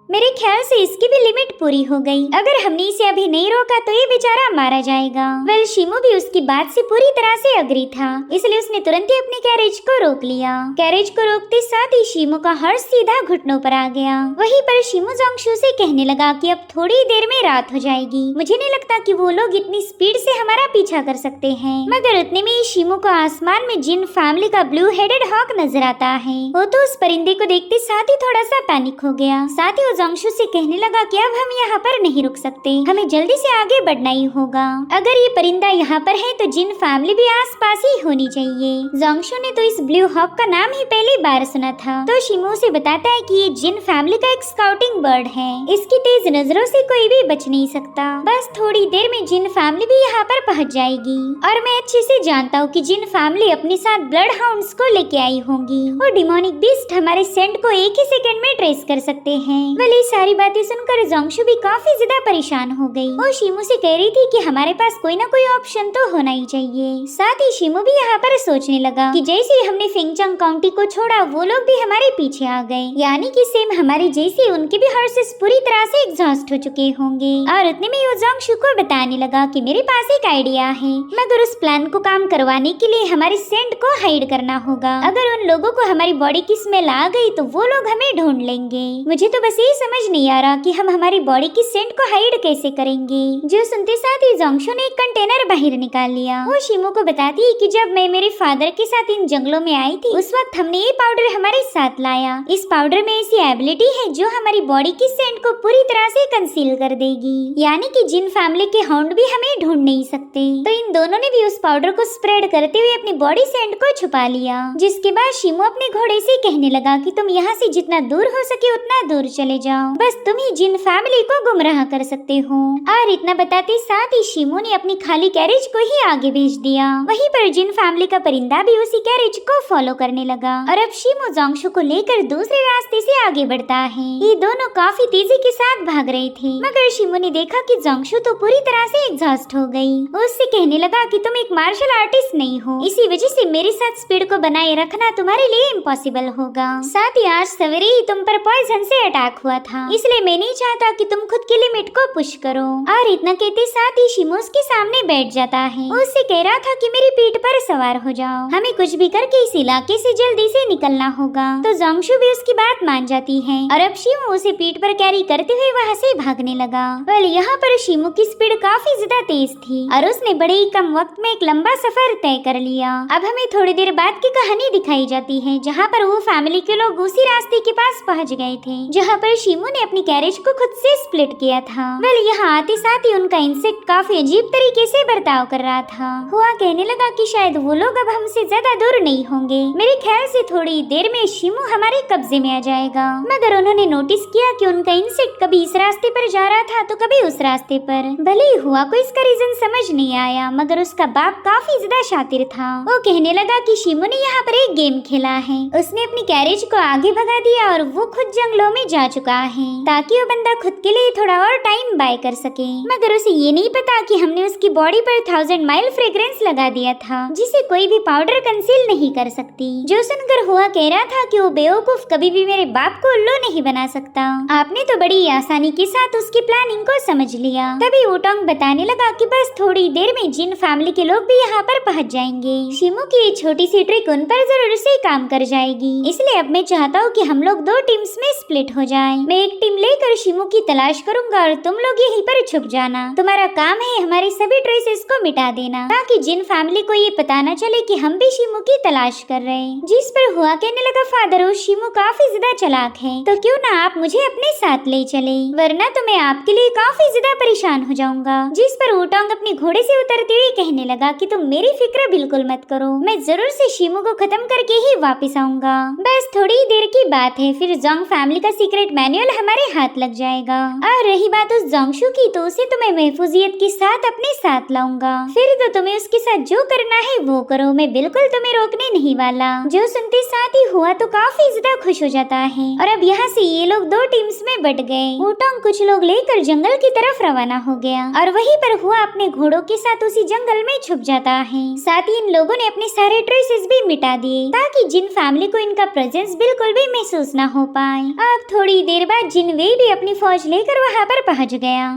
मेरे ख्याल से इसकी भी लिमिट पूरी हो गई, अगर हमने इसे अभी नहीं रोका तो ये बेचारा मारा जाएगा। वेल शिमू भी उसकी बात से पूरी तरह से अग्री था, इसलिए उसने तुरंत ही अपने कैरेज को रोक लिया। कैरेज को रोकते साथ ही शिमू का हर्ष सीधा घुटनों पर आ गया। वहीं पर शिमू जोंगशु से कहने लगा कि अब थोड़ी देर में रात हो जाएगी, मुझे नहीं लगता कि वो लोग इतनी स्पीड से हमारा पीछा कर सकते हैं। मगर उतने में शिमू को आसमान में जिन फैमिली का ब्लू हेडेड हॉक नजर आता है। वो तो उस परिंदे को देखते साथ ही थोड़ा सा पैनिक हो गया। साथ ही जोंगशु से कहने लगा कि अब हम यहाँ पर नहीं रुक सकते, हमें जल्दी से आगे बढ़ना ही होगा। अगर ये परिंदा यहाँ पर है तो जिन फैमिली भी आसपास ही होनी चाहिए। जोंगशु ने तो इस ब्लू हॉक का नाम ही पहली बार सुना था, तो शिमू से बताता है कि ये जिन फैमिली का एक स्काउटिंग बर्ड है, इसकी तेज नजरों से कोई भी बच नहीं सकता। बस थोड़ी देर में जिन फैमिली भी यहाँ पर पहुँच जाएगी, और मैं अच्छे से जानता हूँ कि जिन फैमिली अपने साथ ब्लड हाउंड्स को लेके आई होंगी। वो डिमोनिक बीस्ट हमारे सेंट को एक ही सेकंड में ट्रेस कर सकते हैं। भले सारी बातें सुनकर जोंगशु भी काफी ज्यादा परेशान हो गई। वो शिमू से कह रही थी कि हमारे पास कोई ना कोई ऑप्शन तो होना ही चाहिए। साथ ही शिमू भी यहाँ पर सोचने लगा कि जैसे हमने फिंगचंग काउंटी को छोड़ा वो लोग भी हमारे पीछे आ गए, यानी कि सेम हमारे जैसे उनके भी हॉर्सेस पूरी तरह से एग्जॉस्ट हो चुके होंगे। और उतने में वो जोंगशु को बताने लगा कि मेरे पास एक आइडिया है, मगर उस प्लान को काम करवाने के लिए हमारे सेंट को हाइड करना होगा। अगर उन लोगों को हमारी बॉडी की स्मेल आ गई तो वो लोग हमें ढूंढ लेंगे। मुझे तो बस यही समझ नहीं आ रहा कि हम हमारी बॉडी की सेंट को हाइड कैसे करेंगे। जो सुनते साथ ही जोंगशु ने एक कंटेनर बाहर निकाल लिया। वो शिमू को बताती है कि जब मैं मेरे फादर के साथ इन जंगलों में आई थी उस वक्त हमने ये पाउडर हमारे साथ लाया। इस पाउडर में ऐसी एबिलिटी है जो हमारी बॉडी की सेंट को पूरी तरह से कंसील कर देगी, यानी कि जिन फैमिली के हाउंड भी हमें ढूंढ नहीं सकते। तो इन दोनों ने भी उस पाउडर को स्प्रेड करते हुए अपनी बॉडी सेंट को छुपा लिया। जिसके बाद शिमू अपने घोड़े से कहने लगा कि तुम यहाँ से जितना दूर हो सके उतना दूर चले जाओ, बस तुम ही जिन फैमिली को गुमराह कर सकते हो। और इतना बताते साथ ही शिमू ने अपनी खाली कैरेज को ही आगे भेज दिया। वहीं पर जिन फैमिली का परिंदा भी उसी कैरेज को फॉलो करने लगा, और अब शिमू जोंगशु को लेकर दूसरे रास्ते से आगे बढ़ता है। ये दोनों काफी तेजी के साथ भाग रहे थे, मगर शिमू ने देखा कि जोंगशु तो पूरी तरह से एग्जॉस्ट हो गई। उससे कहने लगा कि तुम एक मार्शल आर्टिस्ट नहीं हो, इसी वजह से मेरे साथ स्पीड को बनाए रखना तुम्हारे लिए इम्पॉसिबल होगा। साथ ही आज सवेरे ही तुम पर पॉइजन से अटैक हुआ था, इसलिए मैं नहीं चाहता कि तुम खुद की लिमिट को पुश करो। और इतना कहते साथ ही शिमू उसके सामने बैठ जाता है। उससे कह रहा था कि मेरी पीठ पर सवार हो जाओ, हमें कुछ भी करके इस इलाके से जल्दी से निकलना होगा। तो जोंगशु भी उसकी बात मान जाती है, और अब शिमू उसे पीठ पर कैरी करते हुए वहाँ से भागने लगा। वेल यहाँ पर शिमू की स्पीड काफी ज्यादा तेज थी, और उसने बड़े ही कम वक्त में एक लंबा सफर तय कर लिया। अब हमें थोड़ी देर बाद की कहानी दिखाई जाती है, जहाँ पर वो फैमिली के लोग उसी रास्ते के पास पहुँच गए थे जहाँ पर शिमू ने अपनी कैरेज को खुद से स्प्लिट किया था। वेल यहाँ आते साथ ही उनका इंसेक्ट काफी अजीब तरीके से बर्ताव कर रहा था। हुआ कहने लगा कि शायद वो लोग अब हमसे ज्यादा दूर नहीं होंगे, मेरे ख्याल से थोड़ी देर में शिमू हमारे कब्जे में आ जाएगा। मगर उन्होंने नोटिस किया कि उनका इंसेक्ट कभी इस रास्ते पर जा रहा था तो कभी उस रास्ते पर। भले ही हुआ को इसका रीजन समझ नहीं आया, मगर उसका बाप काफी ज्यादा शातिर था। वो कहने लगा कि शिमू ने यहाँ पर एक गेम खेला है, उसने अपनी कैरेज को आगे भगा दिया और वो खुद जंगलों में जा चुका है ताकि वो बंदा खुद के लिए थोड़ा और टाइम बाय कर सके। मगर उसे ये नहीं पता कि हमने उसकी बॉडी पर 1000 माइल फ्रेग्रेंस लगा दिया था, जिसे कोई भी पाउडर कंसील नहीं कर सकती। जो सुनकर हुआ कह रहा था कि वो बेवकूफ कभी भी मेरे बाप को उल्लू नहीं बना सकता। आपने तो बड़ी आसानी के साथ उसकी प्लानिंग को समझ लिया। तभी वुटोंग बताने लगा कि बस थोड़ी देर में जिन फैमिली के लोग भी यहाँ पर पहुँच जाएंगे। शिमू की ये छोटी सी ट्रिक उन पर जरूर से काम कर जाएगी, इसलिए अब मैं चाहता हूँ कि हम लोग 2 टीम्स में स्प्लिट हो जाएं। मैं एक टीम लेकर शिमू की तलाश करूंगा और तुम लोग यहीं पर छुप जाना। तुम्हारा काम है हमारे सभी ट्रेसेस को मिटा देना ताकि जिन फैमिली को ये पता न चले कि हम भी शिमू की तलाश कर रहे हैं। जिस पर हुआ कहने लगा, फादर शिमू काफी ज्यादा चालाक है, तो क्यों ना आप मुझे अपने साथ ले चले, वरना तो मैं आपके लिए काफी ज्यादा परेशान हो जाऊंगा। जिस पर वुटांग अपने घोड़े से उतरते हुए कहने लगा कि तुम मेरी फिक्र बिल्कुल मत करो, मैं जरूर से शिमू को खत्म करके ही वापस आऊंगा। बस थोड़ी देर की बात है, फिर जोंग फैमिली का सीक्रेट मैनुअल हमारे हाथ लग जाएगा। और रही बात उस जोंगशू की, तो उसे तो मैं महफूजियत के साथ अपने साथ लाऊंगा। फिर तो तुम्हें उसके साथ जो करना है वो करो, मैं बिल्कुल तुम्हें रोकने नहीं वाला। जो सुनते साथ ही हुआ तो काफी ज्यादा खुश हो जाता है। और अब यहाँ से ये लोग दो टीम्स में बट गए। वुटांग कुछ लोग लेकर जंगल की तरफ रवाना हो गया और वहीं पर हुआ अपने घोड़ों के साथ उसी जंगल में छुप जाता है। साथ ही इन लोगों ने अपने सारे ट्रेसेस भी मिटा दिए ताकि जिन फैमिली को इनका प्रेजेंस बिल्कुल भी महसूस न हो पाए। अब थोड़ी देर बाद जिनवे भी अपनी फौज लेकर वहाँ पर पहुँच गया।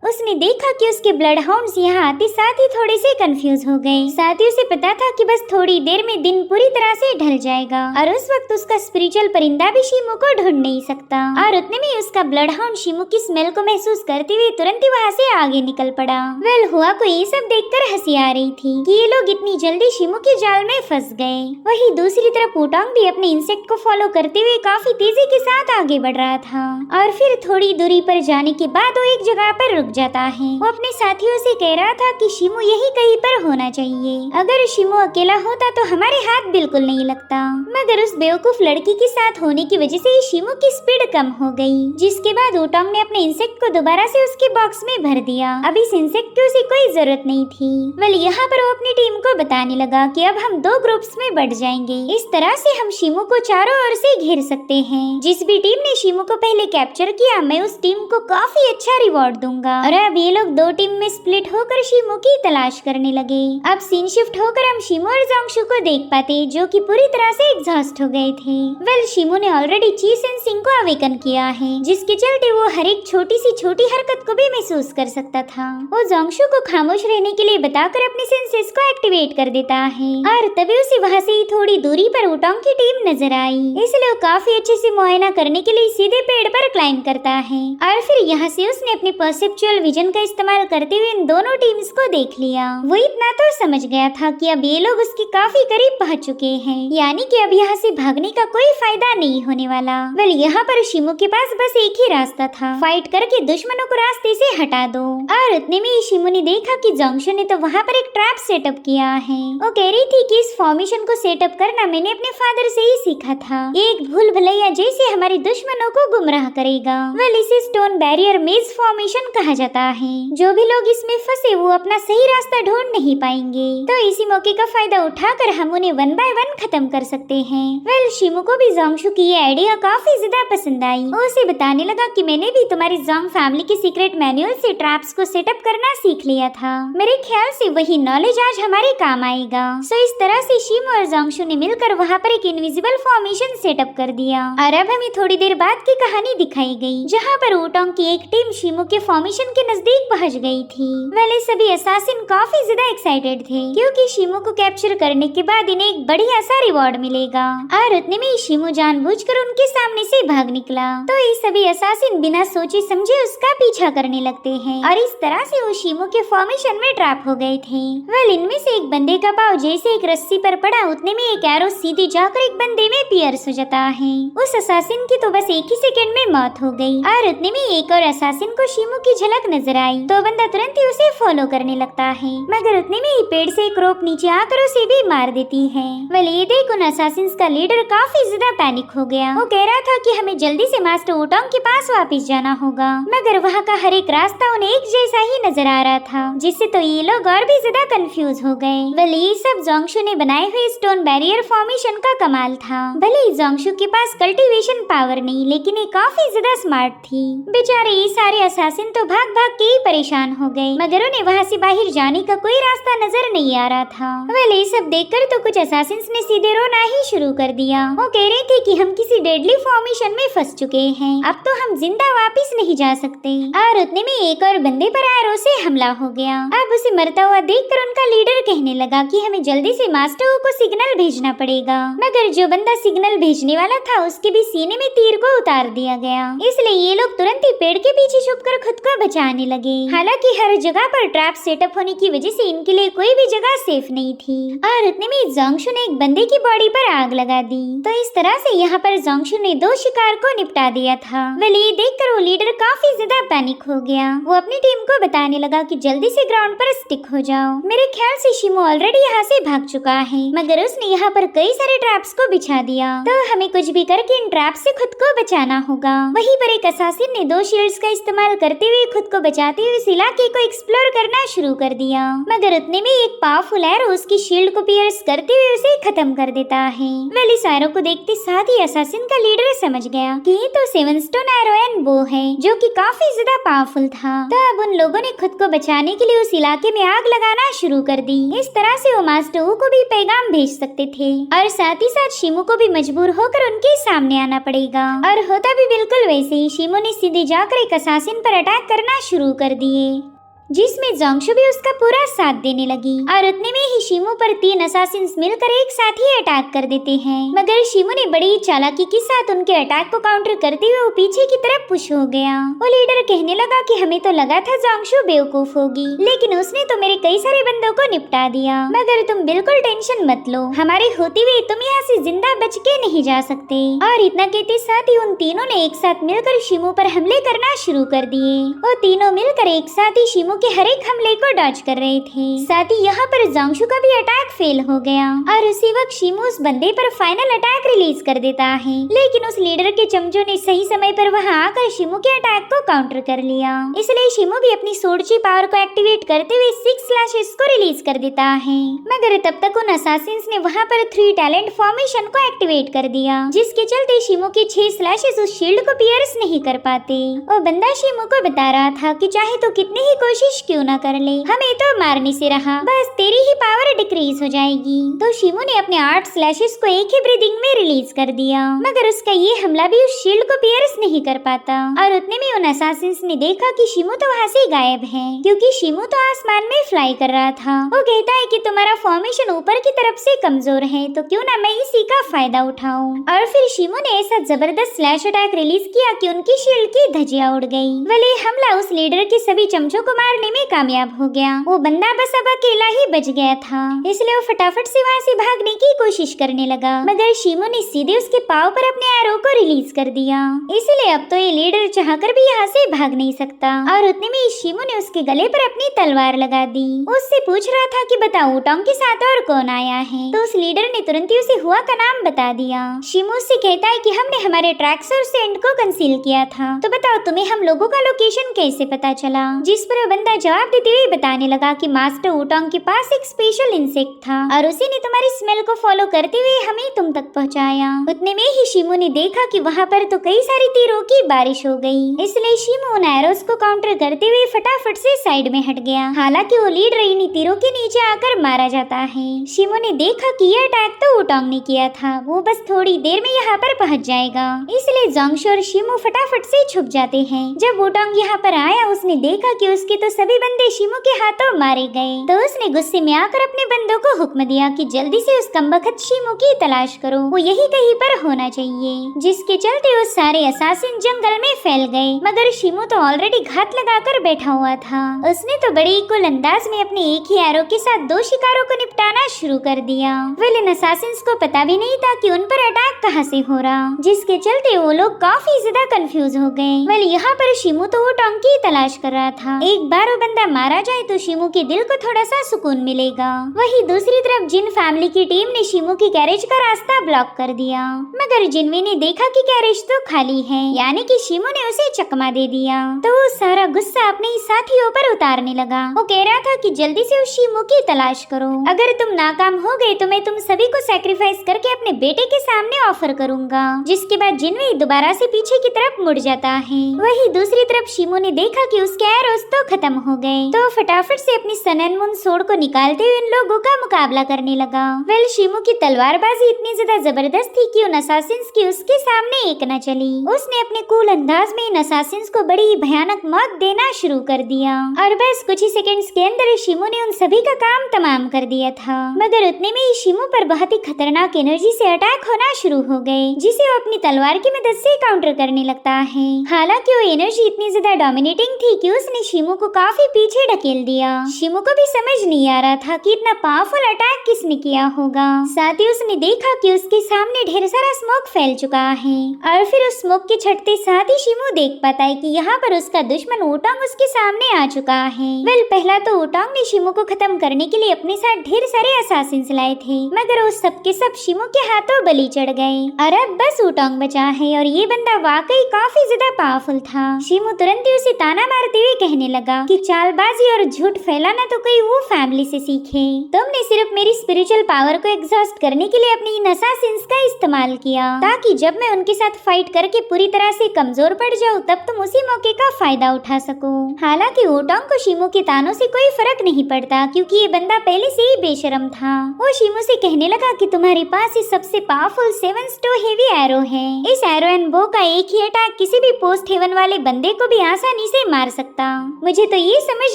उसने देखा कि उसके ब्लड हाउंड्स यहाँ आते साथ ही थोड़े से कंफ्यूज हो गए। साथ ही उसे पता था कि बस थोड़ी देर में दिन पूरी तरह से ढल जाएगा और उस वक्त उसका स्पिरिचुअल परिंदा भी शिमू को ढूंढ नहीं सकता। और उतने में उसका ब्लड हाउंड शिमू की स्मेल को महसूस करते हुए तुरंत ही वहाँ से आगे निकल पड़ा। वेल हुआ को ये सब देखकर हंसी आ रही थी कि ये लोग इतनी जल्दी शिमू के जाल में फंस गए। वही दूसरी तरफ वुटांग भी अपने इंसेक्ट को फॉलो करते हुए काफी तेजी के साथ आगे बढ़ रहा था। और फिर थोड़ी दूरी पर जाने के बाद वो एक जगह पर रुक जाता है। वो अपने साथियों से कह रहा था कि शिमू यही कहीं पर होना चाहिए। अगर शिमू अकेला होता तो हमारे हाथ बिल्कुल नहीं लगता, मगर उस बेवकूफ लड़की के साथ होने की वजह से शिमू की स्पीड कम हो गई। जिसके बाद वुटांग ने अपने इंसेक्ट को दोबारा से उसके बॉक्स में भर दिया। अब इस इंसेक्ट की उसे कोई जरूरत नहीं थी। वेल यहाँ पर वो अपनी टीम को बताने लगा कि अब हम दो ग्रुप्स में बढ़ जाएंगे। इस तरह से हम शिमू को चारों ओर से घेर सकते हैं। जिस भी टीम ने शिमू को पहले कैप्चर किया, मैं उस टीम को काफी अच्छा रिवॉर्ड दूंगा। और अब ये लोग दो टीम में स्प्लिट होकर शिमू की तलाश करने लगे। अब सीन शिफ्ट होकर हम शिमू और जोंगशू को देख पाते, जो कि पूरी तरह से एग्जॉस्ट हो गए थे। वेल शिमू ने ऑलरेडी ची सेन सिंह को अवेकन किया है, जिसके चलते वो हर एक छोटी सी छोटी हरकत को भी महसूस कर सकता था। वो जोंगशू को खामोश रहने के लिए बताकर अपने सेंसेस को एक्टिवेट कर देता है। और तभी उसे वहाँ से ही थोड़ी दूरी पर वुटांग की टीम नजर आई, इसलिए वो काफी अच्छे से मुआयना करने के लिए सीधे पेड़ पर क्लाइंब करता है। और फिर यहाँ से उसने अपने परसेप्चुअल विजन का इस्तेमाल करते हुए इन दोनों टीम्स को देख लिया। वो इतना तो समझ गया था कि अब ये लोग उसके काफी करीब पहुंच चुके हैं, यानी कि अब यहाँ से भागने का कोई फायदा नहीं होने वाला। वेल यहाँ पर शिमू के पास बस एक ही रास्ता था, फाइट करके दुश्मनों को रास्ते से हटा दो। और उतने में ही शिमू ने देखा कि जोंगशू ने तो वहाँ पर एक ट्रैप सेटअप किया है। वो कह रही थी कि इस फॉर्मेशन को सेटअप करना मैंने अपने फादर से ही सीखा था। एक भूल भुलैया जैसे हमारे दुश्मनों को गुमराह करेगा। वेल इसे स्टोन बैरियर मेज फॉर्मेशन कहा जाता है। जो भी लोग इसमें फंसे वो अपना सही रास्ता ढूंढ नहीं पाएंगे, तो इसी मौके का फायदा उठाकर हम उन्हें वन बाय वन खत्म कर सकते हैं। वेल शिमू को भी जोंगशू की ये आइडिया काफी ज्यादा पसंद आई। वो उसे बताने लगा कि मैंने भी तुम्हारी जोंग फैमिली के सीक्रेट मैनुअल से ट्रैप्स को सेटअप करना सीख लिया था। मेरे ख्याल से वही नॉलेज आज हमारे काम आएगा। सो इस तरह से शिमू और जोंगशू ने मिलकर वहाँ पर एक इनविजिबल फॉर्मेशन सेटअप कर दिया। और अब हमें थोड़ी देर बाद की कहानी दिखाई गई, जहाँ पर वुटांग की एक टीम शिमू के फॉर्मेशन के नजदीक पहुँच गई थी। वेल सभी असासिन काफी ज्यादा एक्साइटेड थे, क्योंकि शिमू को कैप्चर करने के बाद इन्हें एक बढ़िया सा रिवॉर्ड मिलेगा। और उतने में शिमू जानबूझकर उनके सामने से भाग निकला, तो ये सभी असासिन बिना सोचे समझे उसका पीछा करने लगते हैं। और इस तरह से वो शिमू के फॉर्मेशन में ट्रैप हो गए थे। वेल इनमें से एक बंदे का पाँव जैसे एक रस्सी पर पड़ा, उतने में एक एरो सीधे जाकर एक बंदे में पियर्स हो जाता है। उस असासिन की तो बस एक ही सेकंड में मौत हो गई। और उतने में एक और असासिन को शिमू की झलक नजर आई, तो बंदा तुरंत ही उसे फॉलो करने लगता है। मगर उतने में ही पेड़ से एक रोप नीचे आकर उसे भी मार देती है। वेल ये देख उन असासिन्स का लीडर काफी ज्यादा पैनिक हो गया। वो कह रहा था कि हमें जल्दी से मास्टर वुटांग के पास वापस जाना होगा, मगर वहाँ का हर एक रास्ता उन्हें एक जैसा ही नजर आ रहा था, जिससे तो ये लोग और भी ज्यादा कंफ्यूज हो गए। वेल ये सब जोंगशू ने बनाए हुए स्टोन बैरियर फॉर्मेशन का कमाल था। भले ही जोंगशू के पास कल्टीवेशन पावर नहीं, लेकिन ये काफी ज्यादा स्मार्ट थी। बेचारे ये सारे असासिन तो भाग भाग भाग के ही परेशान हो गए, मगर उन्हें वहाँ से बाहर जाने का कोई रास्ता नजर नहीं आ रहा था। वेल ये सब देखकर तो कुछ असासिन्स ने सीधे रोना ही शुरू कर दिया। वो कह रहे थे कि हम किसी डेडली फॉर्मेशन में फंस चुके हैं, अब तो हम जिंदा वापस नहीं जा सकते। और उतने में एक और बंदे पर एरो से हमला हो गया। अब उसे मरता हुआ देखकर उनका लीडर कहने लगा कि हमें जल्दी से मास्टर को सिग्नल भेजना पड़ेगा, मगर जो बंदा सिग्नल भेजने वाला था उसके भी सीने में तीर को उतार दिया गया। इसलिए ये लोग तुरंत ही पेड़ के पीछे छुपकर खुद को बचाने लगे। हालांकि हर जगह पर ट्रैप सेटअप होने की वजह से इनके लिए कोई भी जगह सेफ नहीं थी। और उतने में जोंगशु ने एक बंदे की बॉडी पर आग लगा दी। तो इस तरह से यहाँ पर जोंगशु ने 2 शिकार को निपटा दिया था। वेल ये देखकर वो लीडर काफी ज्यादा पैनिक हो गया। वो अपनी टीम को बताने लगा कि जल्दी से ग्राउंड पर स्टिक हो जाओ। मेरे ख्याल से शिमो ऑलरेडी यहाँ से भाग चुका है, मगर उसने यहाँ पर कई सारे ट्रैप्स को बिछा दिया, तो हमें कुछ भी करके इन ट्रैप से खुद को बचाना होगा। वहीं पर एक असासिन ने 2 शील्ड्स का इस्तेमाल करते हुए खुद को बचाते हुए इस इलाके को एक्सप्लोर करना शुरू कर दिया, मगर उतने में एक पावरफुल एरो उसकी शील्ड को पियर्स करते हुए उसे खत्म कर देता है। वेल इस एरो को देखते साथ ही असासिन का लीडर समझ गया कि ये तो 7 स्टोन एरो एंड बो है, जो कि काफी ज्यादा पावरफुल था। तो अब उन लोगों ने खुद को बचाने के लिए उस इलाके में आग लगाना शुरू कर दी। इस तरह से वो मास्टर वू को भी पैगाम भेज सकते थे और साथ ही साथ शिमो को भी मजबूर होकर उनके सामने आना पड़ेगा। और होता भी बिल्कुल वैसे ही। शिमो ने सीधे जाकर एक असासिन पर अटैक करना शुरू कर दिए, जिसमें जोंगशु भी उसका पूरा साथ देने लगी। और उतने में ही शिमो पर 3 असासिन्स मिलकर एक साथ ही अटैक कर देते हैं, मगर शिमो ने बड़ी चालाकी के साथ उनके अटैक को काउंटर करते हुए वो पीछे की तरफ पुश हो गया। वो लीडर कहने लगा कि हमें तो लगा था जोंगशु बेवकूफ होगी, लेकिन उसने तो मेरे कई सारे बंदों को निपटा दिया, मगर तुम बिल्कुल टेंशन मत लो, हमारे होते हुए तुम यहाँ से जिंदा बच के नहीं जा सकते। और इतना कहते साथ ही उन तीनों ने एक साथ मिलकर शिमो पर हमले करना शुरू कर दिए। वो तीनों मिलकर एक साथ ही शिमो के हर एक हमले को डॉज कर रहे थे। साथ ही यहाँ पर जोंगशु का भी अटैक फेल हो गया और उसी वक्त शिमो उस बंदे पर फाइनल अटैक रिलीज कर देता है, लेकिन उस लीडर के चमचों ने सही समय पर वहाँ आकर शिमो के अटैक को काउंटर कर लिया। इसलिए शिमो भी अपनी सोर्ची पावर को एक्टिवेट करते हुए 6 स्लैशेस को रिलीज कर देता है, मगर तब तक उन असासिन्स ने वहाँ पर 3 टैलेंट फॉर्मेशन को एक्टिवेट कर दिया, जिसके चलते शिमो के 6 स्लैशेस उस शील्ड को पियर्स नहीं कर पाते। वो बंदा शिमो को बता रहा था कि चाहे तो कितनी ही कोशिश क्यों न कर ले, हमें तो मारने से रहा, बस तेरी ही पावर डिक्रीज हो जाएगी। तो शिमो ने अपने 8 स्लैशेस को एक ही ब्रीदिंग में रिलीज कर दिया, मगर उसका ये हमला भी उस शील्ड को पियर्स नहीं कर पाता। और उतने में उन असासिन्स ने देखा कि शिमो तो वहाँ से गायब है, क्योंकि शिमो तो आसमान में फ्लाई कर रहा था। वो कहता है कि तुम्हारा फॉर्मेशन ऊपर की तरफ से कमजोर है, तो क्यों ना मैं इसी का फायदा उठाऊं। और फिर शिमो ने ऐसा जबरदस्त स्लैश अटैक रिलीज किया कि उनकी शील्ड की धज्जियां उड़ गई। वली हमला उस लीडर के सभी चमचों को मारने में कामयाब हो गया। वो बंदा बस अब अकेला ही बच गया था, इसलिए वो फटाफट से वहाँ से भागने की कोशिश करने लगा, मगर शिमो ने सीधे उसके पाँव पर अपने एरो को रिलीज कर दिया। इसलिए अब तो ये लीडर चाहकर भी यहाँ से भाग नहीं सकता। और उतने में शिमो ने उसके गले पर अपनी तलवार लगा दी। उससे पूछ रहा था कि बताओ टोंग के साथ और कौन आया है, तो उस लीडर ने तुरंत ही उसे हुआ का नाम बता दिया। शिमो उससे कहता है कि हमने हमारे ट्रैक्स और सेंट को कंसील किया था, तो बताओ तुम्हें हम लोगों का लोकेशन कैसे पता चला। जिस पर बंदा जवाब देते हुए बताने लगा कि मास्टर वुटांग के पास एक स्पेशल इंसेक्ट था और उसी ने तुम्हारी स्मेल को फॉलो करते हुए हमें तुम तक पहुंचाया। उतने में ही शिमो ने देखा कि वहाँ पर तो कई सारी तीरों की बारिश हो गई, इसलिए शिमो उन एरोस को काउंटर करते हुए फटाफट से साइड में हट गया। हालांकि वो लीडर इन तीरों के नीचे आकर मारा जाता है। शिमो ने देखा कि यह अटैक तो वुटांग ने किया था, वो बस थोड़ी देर में यहाँ पर पहुँच जाएगा, इसलिए जोंगशु और शिमो फटाफट से छुप जाते हैं। जब वुटांग यहाँ पर आया उसने देखा कि उसके तो सभी बंदे शिमो के हाथों मारे गए, तो उसने गुस्से में आकर अपने बंदों को हुक्म दिया कि जल्दी से उस कमबख्त शिमो की तलाश करो, वो यही कहीं पर होना चाहिए। जिसके चलते वो सारे असासिन जंगल में फैल गए, मगर शिमो तो ऑलरेडी घात लगाकर बैठा हुआ था। उसने तो बड़ी कुल अंदाज में अपने एक ही एरो के साथ 2 शिकारों को निपटाना शुरू कर दिया। वेल इन असासिन्स को पता भी नहीं था कि उन पर अटैक कहाँ से हो रहा, जिसके चलते वो लोग काफी ज्यादा कंफ्यूज हो गए। वेल यहाँ पर शिमो तो वो टोंग की तलाश कर रहा था। एक बार बार वो बंदा मारा जाए तो शिमू के दिल को थोड़ा सा सुकून मिलेगा। वही दूसरी तरफ जिन फैमिली की टीम ने शिमू की गैरेज का रास्ता ब्लॉक कर दिया, मगर जिनवी ने देखा कि गैरेज तो खाली है, यानी कि शिमू ने उसे चकमा दे दिया, तो वो सारा गुस्सा अपने ही साथियों पर उतारने लगा। वो कह रहा था कि जल्दी से उस शिमू की तलाश करो, अगर तुम नाकाम हो गए तो मैं तुम सभी को सैक्रिफाइस करके अपने बेटे के सामने ऑफर करूंगा। जिसके बाद जिनवी दोबारा से पीछे की तरफ मुड़ जाता है। वही दूसरी तरफ शिमू ने देखा कि उसके एरोस तो खत्म हो गए, तो फटाफट से अपनी सन एंड मून सोर्ड को निकालते हुए इन लोगों का मुकाबला करने लगा। वेल शिमू की तलवारबाजी इतनी ज्यादा जबरदस्त थी कि उन असासिन्स की उसके सामने एक न चली। उसने अपने कूल अंदाज में इन असासिन्स को बड़ी ही भयानक मौत देना शुरू कर दिया, और बस कुछ ही सेकंड्स के अंदर शिमू ने उन सभी का काम तमाम कर दिया था। मगर उतने में ही शिमू पर बहुत ही खतरनाक एनर्जी से अटैक होना शुरू हो गए, जिसे वो अपनी तलवार की मदद से काउंटर करने लगता है। हालांकि वो एनर्जी इतनी ज्यादा डोमिनेटिंग थी कि उसने शिमू को काफी पीछे ढकेल दिया। शिमू को भी समझ नहीं आ रहा था कि इतना पावरफुल अटैक किसने किया होगा। साथ ही उसने देखा कि उसके सामने ढेर सारा स्मोक फैल चुका है, और फिर उस स्मोक के छटते साथ ही शिमू देख पाता है कि यहाँ पर उसका दुश्मन वोटोंग उसके सामने आ चुका है। वेल पहला तो वोटोंग ने शिमू को खत्म करने के लिए अपने साथ ढेर सारे असासिन्स लाए थे, मगर वो सब के सब शिमू के हाथों बलि चढ़ गए, और अब बस वोटोंग बचा है, और ये बंदा वाकई काफी ज्यादा पावरफुल था। शिमू तुरंत ही उसे ताना मारते हुए कहने लगा कि चालबाजी और झूठ फैलाना तो कोई वो फैमिली से सीखे। तुमने सिर्फ मेरी स्पिरिचुअल पावर को एग्जॉस्ट करने के लिए अपनी इन असासिन्स का इस्तेमाल किया, ताकि जब मैं उनके साथ फाइट करके पूरी तरह से कमजोर पड़ जाऊं तब तुम उसी मौके का फायदा उठा सको। हालांकि वोटोंग को शिमू के तानों से कोई फर्क नहीं पड़ता, क्योंकि ये बंदा पहले से ही बेशरम था। वो शिमू से कहने लगा कि तुम्हारे पास ये सबसे पावरफुल 7 स्टो हेवी एरो है। इस एरो एंड बो का एक ही अटैक किसी भी पोस्ट हेवन वाले बंदे को भी आसानी से मार सकता। मुझे तो ये समझ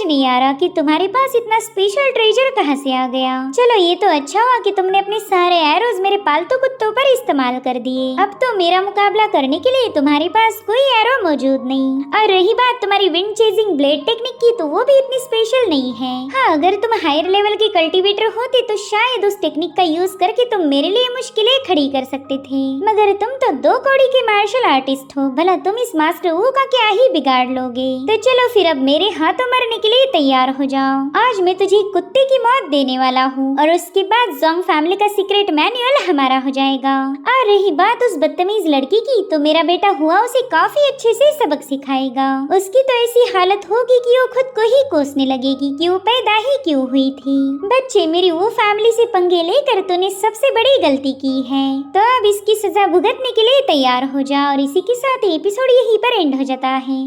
नहीं आ रहा कि तुम्हारे पास इतना स्पेशल ट्रेजर कहाँ से आ गया। चलो ये तो अच्छा हुआ कि तुमने अपने सारे एरोज मेरे पालतू कुत्तों पर इस्तेमाल कर दिए। अब तो मेरा मुकाबला करने के लिए तुम्हारे पास कोई एरो मौजूद नहीं। और रही बात तुम्हारी विंड चेजिंग ब्लेड टेक्निक की, तो वो भी इतनी स्पेशल नहीं है। हाँ, अगर तुम हायर लेवल के कल्टीवेटर होते तो शायद उस टेक्निक का यूज करके तुम मेरे लिए मुश्किलें खड़ी कर सकते थे, मगर तुम तो 2 कौड़ी के मार्शल आर्टिस्ट हो, भला तुम इस मास्टर वू का क्या ही बिगाड़ लोगे। तो चलो फिर अब मेरे हाथों मरने के लिए तैयार हो जाओ। आज मैं तुझे कुत्ते की मौत देने वाला हूँ, और उसके बाद जोंग फैमिली का सीक्रेट मैनुअल हमारा हो जाएगा। और रही बात उस बदतमीज लड़की की, तो मेरा बेटा हुआ उसे काफी अच्छे से सबक सिखाएगा। उसकी तो ऐसी हालत होगी कि वो खुद को ही कोसने लगेगी कि वो पैदा ही क्यों हुई थी। बच्चे, मेरी वो फैमिली से पंगे लेकर तूने सबसे बड़ी गलती की है, तो अब इसकी सजा भुगतने के लिए तैयार हो जा। और इसी के साथ एपिसोड यहीं पर एंड हो जाता है।